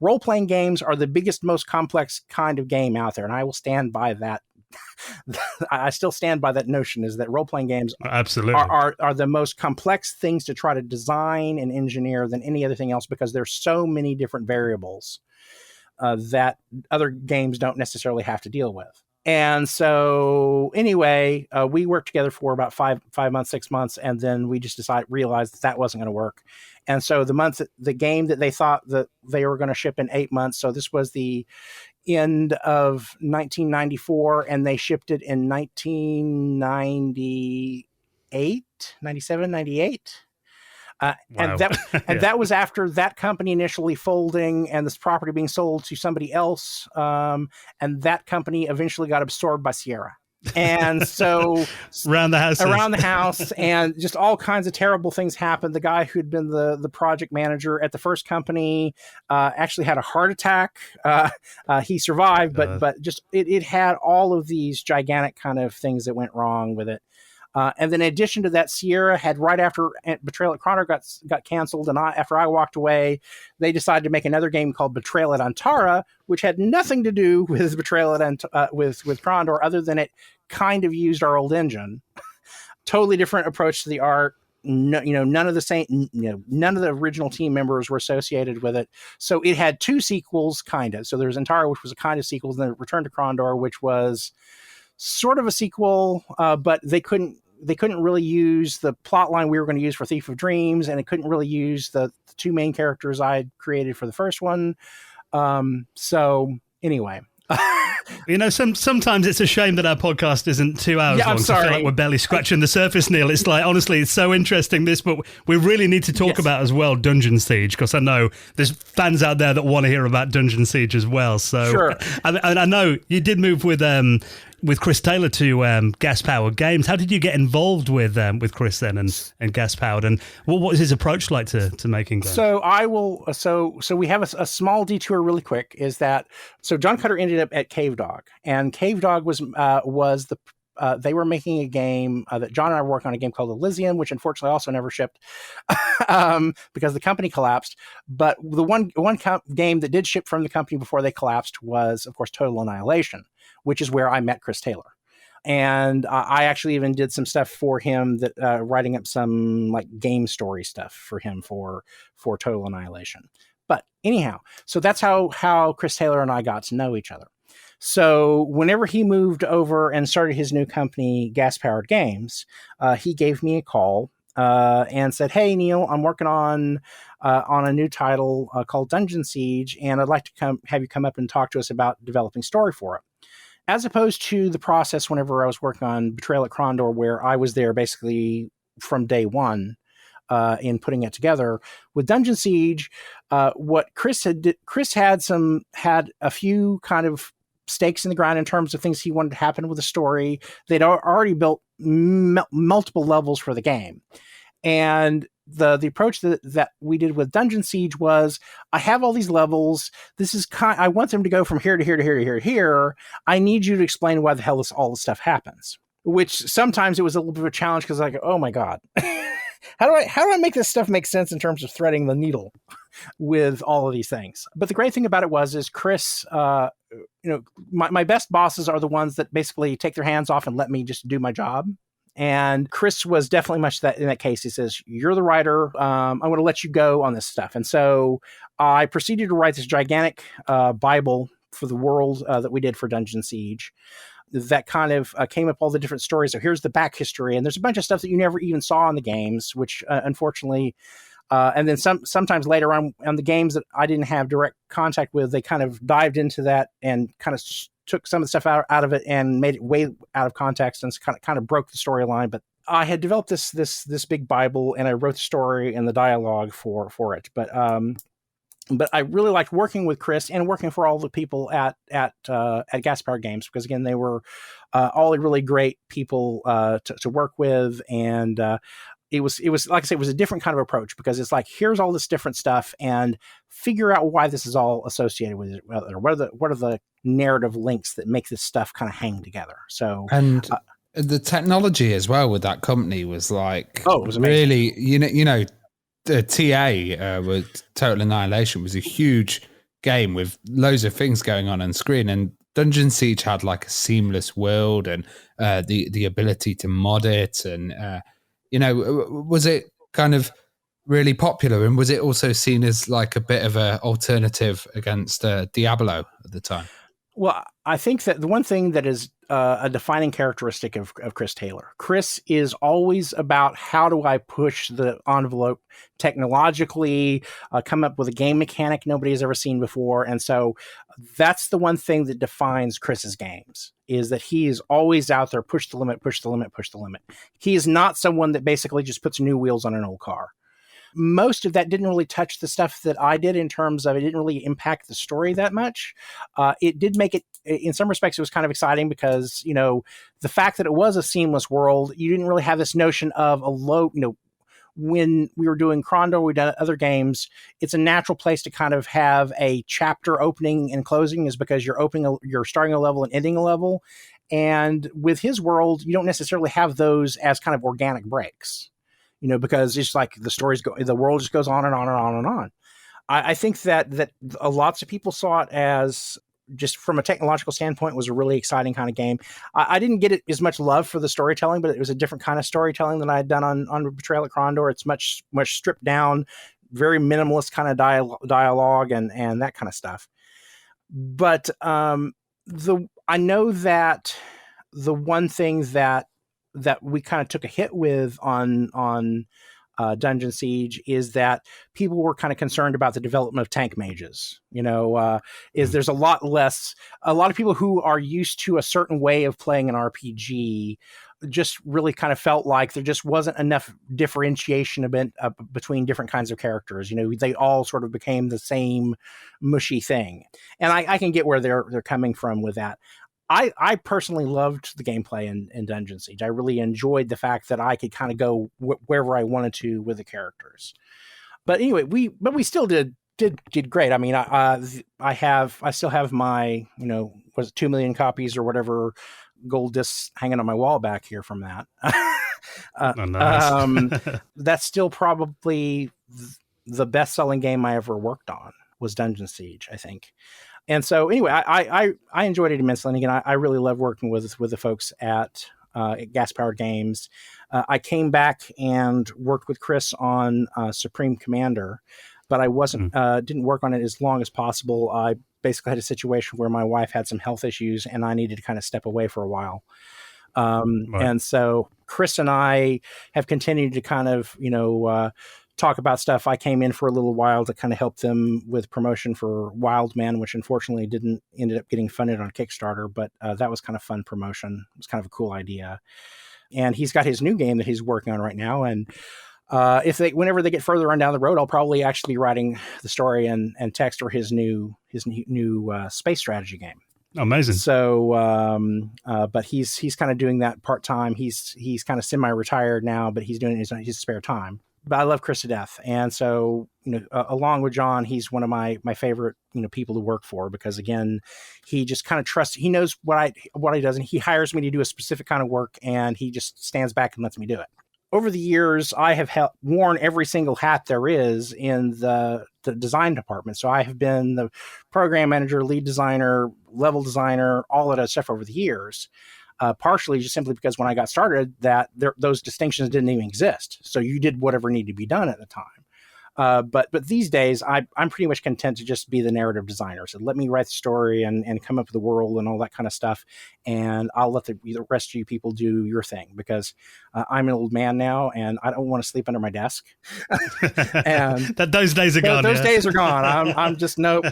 role-playing games are the biggest, most complex kind of game out there. And I will stand by that. I still stand by that notion, is that role-playing games
absolutely
are the most complex things to try to design and engineer than any other thing else, because there's so many different variables that other games don't necessarily have to deal with. And so anyway, we worked together for about 5 months, 6 months. And then we just realized that wasn't going to work. And so the game that they thought that they were going to ship in 8 months. So this was the end of 1994, and they shipped it in 1998, 97, 98.
Wow.
And that was after that company initially folding and this property being sold to somebody else. And that company eventually got absorbed by Sierra. And so
around the house, and just all kinds of terrible things happened. The guy who'd been the project manager at the first company actually had a heart attack. He survived, but just it had all of these gigantic kind of things that went wrong with it. And then in addition to that, Sierra had, right after Betrayal at Krondor got canceled, and after I walked away, they decided to make another game called Betrayal at Antara, which had nothing to do with Betrayal at with Krondor, other than it kind of used our old engine. Totally different approach to the art. No, none of the original team members were associated with it. So it had two sequels, kind of. So there's Antara, which was a kind of sequel, and then Return to Krondor, which was sort of a sequel, but they couldn't really use the plot line we were going to use for Thief of Dreams, and it couldn't really use the two main characters I had created for the first one. So anyway. Sometimes it's a shame that our podcast isn't 2 hours long.
I'm sorry.
I feel like we're barely scratching the surface, Neal. It's like, honestly, it's so interesting, but we really need to talk about as well Dungeon Siege, because I know there's fans out there that want to hear about Dungeon Siege as well. So,
sure.
And I know you did move with Chris Taylor to Gas Powered Games. How did you get involved with Chris then and Gas Powered, and what was his approach like to making games?
So so we have a small detour really quick, is that, so John Cutter ended up at Cave Dog, and Cave Dog was they were making a game that John and I were working on, a game called Elysium, which unfortunately also never shipped because the company collapsed. But the one game that did ship from the company before they collapsed was, of course, Total Annihilation, which is where I met Chris Taylor. And I actually even did some stuff for him, that writing up some like game story stuff for him for Total Annihilation. But anyhow, so that's how Chris Taylor and I got to know each other. So whenever he moved over and started his new company, Gas Powered Games, he gave me a call and said, "Hey, Neal, I'm working on a new title called Dungeon Siege, and I'd like to have you come up and talk to us about developing story for it." As opposed to the process whenever I was working on Betrayal at Krondor, where I was there basically from day one in putting it together. With Dungeon Siege, what Chris had a few kind of stakes in the ground in terms of things he wanted to happen with the story. They'd already built multiple levels for the game. And the approach that we did with Dungeon Siege was, I have all these levels. This is I want them to go from here to here to here to here to here. I need you to explain why the hell all this stuff happens. Which sometimes it was a little bit of a challenge, because like, oh my God, how do I make this stuff make sense in terms of threading the needle with all of these things? But the great thing about it is Chris, my best bosses are the ones that basically take their hands off and let me just do my job. And Chris was definitely much that in that case. He says, "You're the writer. I'm going to let you go on this stuff." And so I proceeded to write this gigantic Bible for the world that we did for Dungeon Siege. That kind of came up all the different stories. So here's the back history, and there's a bunch of stuff that you never even saw in the games, which unfortunately, and then sometimes later on the games that I didn't have direct contact with, they kind of dived into that and kind of took some of the stuff out of it and made it way out of context and kind of broke the storyline. But I had developed this big Bible, and I wrote the story and the dialogue for it. But I really liked working with Chris and working for all the people at Gas Powered Games, because again, they were all really great people to work with. And it was like I said, it was a different kind of approach, because it's like, here's all this different stuff and figure out why this is all associated with it. What are the narrative links that make this stuff kind of hang together? So, and
the technology as well with that company was like,
it was amazing.
Really, you know, the TA with Total Annihilation was a huge game with loads of things going on screen, and Dungeon Siege had like a seamless world and the ability to mod it, and you know, was it kind of really popular, and was it also seen as like a bit of an alternative against Diablo at the time?
Well, I think that the one thing that is a defining characteristic of Chris Taylor. Chris is always about, how do I push the envelope technologically, come up with a game mechanic nobody has ever seen before. And so that's the one thing that defines Chris's games, is that he is always out there, push the limit, push the limit, push the limit. He is not someone that basically just puts new wheels on an old car. Most of that didn't really touch the stuff that I did, in terms of it didn't really impact the story that much. It did make it, in some respects, it was kind of exciting, because, you know, the fact that it was a seamless world, you didn't really have this notion of a low, you know, when we were doing Krondor, we've done other games, it's a natural place to kind of have a chapter opening and closing, is because you're starting a level and ending a level. And with his world, you don't necessarily have those as kind of organic breaks. You know, because it's like the world just goes on and on and on and on. I think that lots of people saw it as, just from a technological standpoint, was a really exciting kind of game. I didn't get it as much love for the storytelling, but it was a different kind of storytelling than I had done on Betrayal at Krondor. It's much stripped down, very minimalist kind of dialogue and that kind of stuff. But I know that the one thing that we kind of took a hit with on Dungeon Siege is that people were kind of concerned about the development of tank mages. You know, there's a lot of people who are used to a certain way of playing an RPG just really kind of felt like there just wasn't enough differentiation between different kinds of characters. You know, they all sort of became the same mushy thing. And I can get where they're coming from with that. I personally loved the gameplay in Dungeon Siege. I really enjoyed the fact that I could kind of go wherever I wanted to with the characters. But anyway, we still did great. I mean, I still have my, you know, was it 2 million copies or whatever gold discs hanging on my wall back here from that.
Nice.
That's still probably the best selling game I ever worked on, was Dungeon Siege, I think. And so anyway, I enjoyed it immensely. And again, I really love working with the folks at Gas Powered Games. I came back and worked with Chris on Supreme Commander, but I didn't work on it as long as possible. I basically had a situation where my wife had some health issues and I needed to kind of step away for a while. Right. And so Chris and I have continued to kind of, you know, talk about stuff. I came in for a little while to kind of help them with promotion for Wildman, which unfortunately ended up getting funded on Kickstarter, but that was kind of fun promotion. It was kind of a cool idea. And he's got his new game that he's working on right now. And whenever they get further on down the road, I'll probably actually be writing the story and text for his new space strategy game.
Amazing.
So, but he's kind of doing that part-time. He's kind of semi-retired now, but he's doing it in his spare time. But I love Chris to death. And so, you know, along with John, he's one of my favorite, you know, people to work for, because again, he just kind of trusts, he knows what he does, and he hires me to do a specific kind of work, and he just stands back and lets me do it. Over the years, I have worn every single hat there is in the design department. So I have been the program manager, lead designer, level designer, all of that stuff over the years. Partially just simply because when I got started, those distinctions didn't even exist. So you did whatever needed to be done at the time. But these days, I'm pretty much content to just be the narrative designer. So let me write the story and come up with the world and all that kind of stuff, and I'll let the rest of you people do your thing, because I'm an old man now and I don't want to sleep under my desk. And
those days are gone.
Those days are gone. I'm just nope.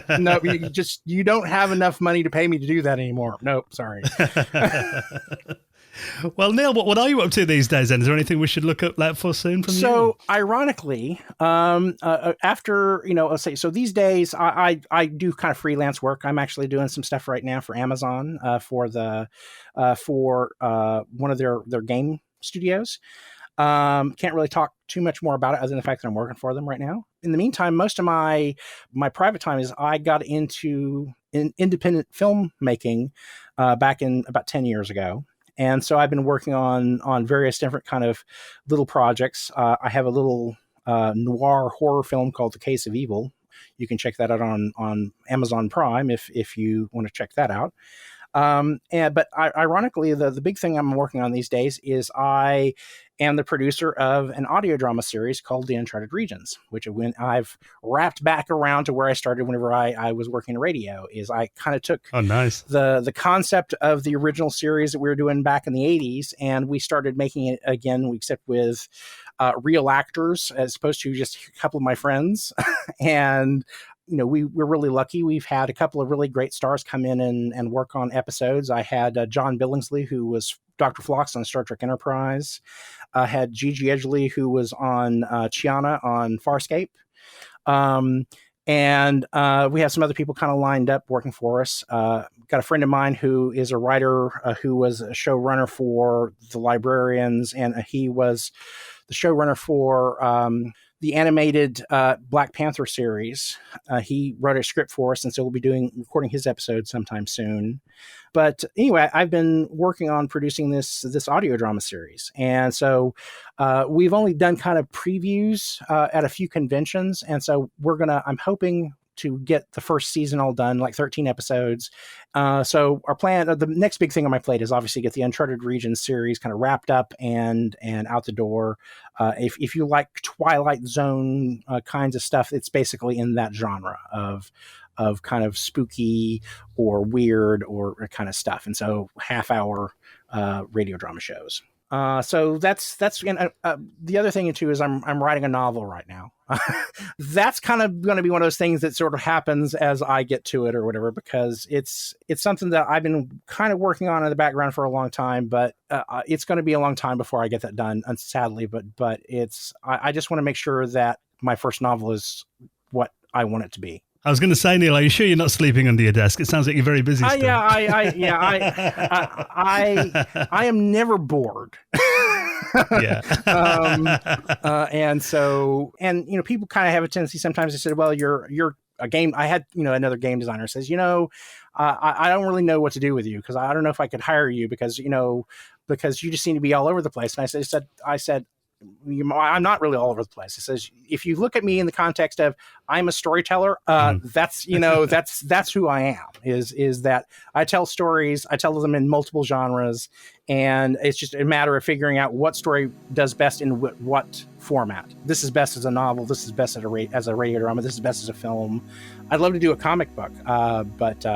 You don't have enough money to pay me to do that anymore. Nope, sorry.
Well, Neal, what are you up to these days then? Is there anything we should look out for soon from you?
So, ironically, after, let's say, so these days I do kind of freelance work. I'm actually doing some stuff right now for Amazon for one of their game studios. Can't really talk too much more about it other than the fact that I'm working for them right now. In the meantime, most of my private time is I got into independent filmmaking back in about 10 years ago. And so I've been working on various different kind of little projects. I have a little noir horror film called The Case of Evil. You can check that out on Amazon Prime if you want to check that out. But ironically, the big thing I'm working on these days is I am the producer of an audio drama series called The Uncharted Regions, which when I've wrapped back around to where I started whenever I was working in radio, is I kind of took the concept of the original series that we were doing back in the 80s, and we started making it again, except with real actors as opposed to just a couple of my friends. And we're really lucky. We've had a couple of really great stars come in and work on episodes. I had John Billingsley, who was Dr. Phlox on Star Trek Enterprise. I had Gigi Edgley, who was on Chiana on Farscape. And we have some other people kind of lined up working for us. Got a friend of mine who is a writer who was a showrunner for The Librarians, and he was the showrunner for the animated Black Panther series. He wrote a script for us, and so we'll be recording his episode sometime soon. But anyway, I've been working on producing this audio drama series. And so we've only done kind of previews at a few conventions. And so I'm hoping to get the first season all done, like 13 episodes. So our plan, the next big thing on my plate is obviously get the Uncharted Regions series kind of wrapped up and out the door. If you like Twilight Zone kinds of stuff, it's basically in that genre of kind of spooky or weird or kind of stuff. And so half-hour radio drama shows. So that's the other thing too is I'm writing a novel right now. That's kind of going to be one of those things that sort of happens as I get to it or whatever, because it's something that I've been kind of working on in the background for a long time, but it's going to be a long time before I get that done, sadly. But I just want to make sure that my first novel is what I want it to be.
I was going to say, Neal, are you sure you're not sleeping under your desk? It sounds like you're very busy still.
I am never bored.
Yeah.
And people kind of have a tendency sometimes to say, well, you're a game. I had, another game designer says, I don't really know what to do with you, because I don't know if I could hire you because you just seem to be all over the place. And I said, I'm not really all over the place. It says, if you look at me in the context of I'm a storyteller, that's who I am, is that I tell stories, I tell them in multiple genres, and it's just a matter of figuring out what story does best in what format. This is best as a novel. This is best as a radio drama. This is best as a film. I'd love to do a comic book, but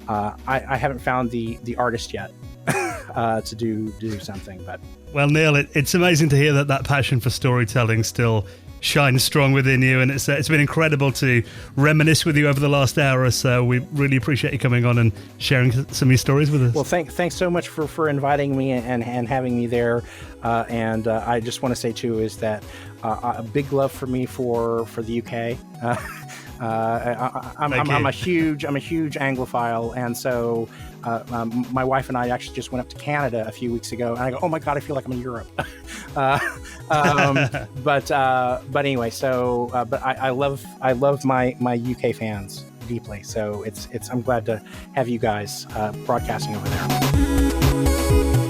I haven't found the artist yet to do something. But
well, Neal, it's amazing to hear that passion for storytelling still shines strong within you, and it's been incredible to reminisce with you over the last hour or so. We really appreciate you coming on and sharing some of your stories with us.
Well, thanks so much for inviting me and having me there. And I just want to say too is that a big love for me for the UK. I'm a huge Anglophile, and so my wife and I actually just went up to Canada a few weeks ago, and I go, oh my god, I feel like I'm in Europe. But anyway, so but I love my UK fans deeply, so it's I'm glad to have you guys broadcasting over there.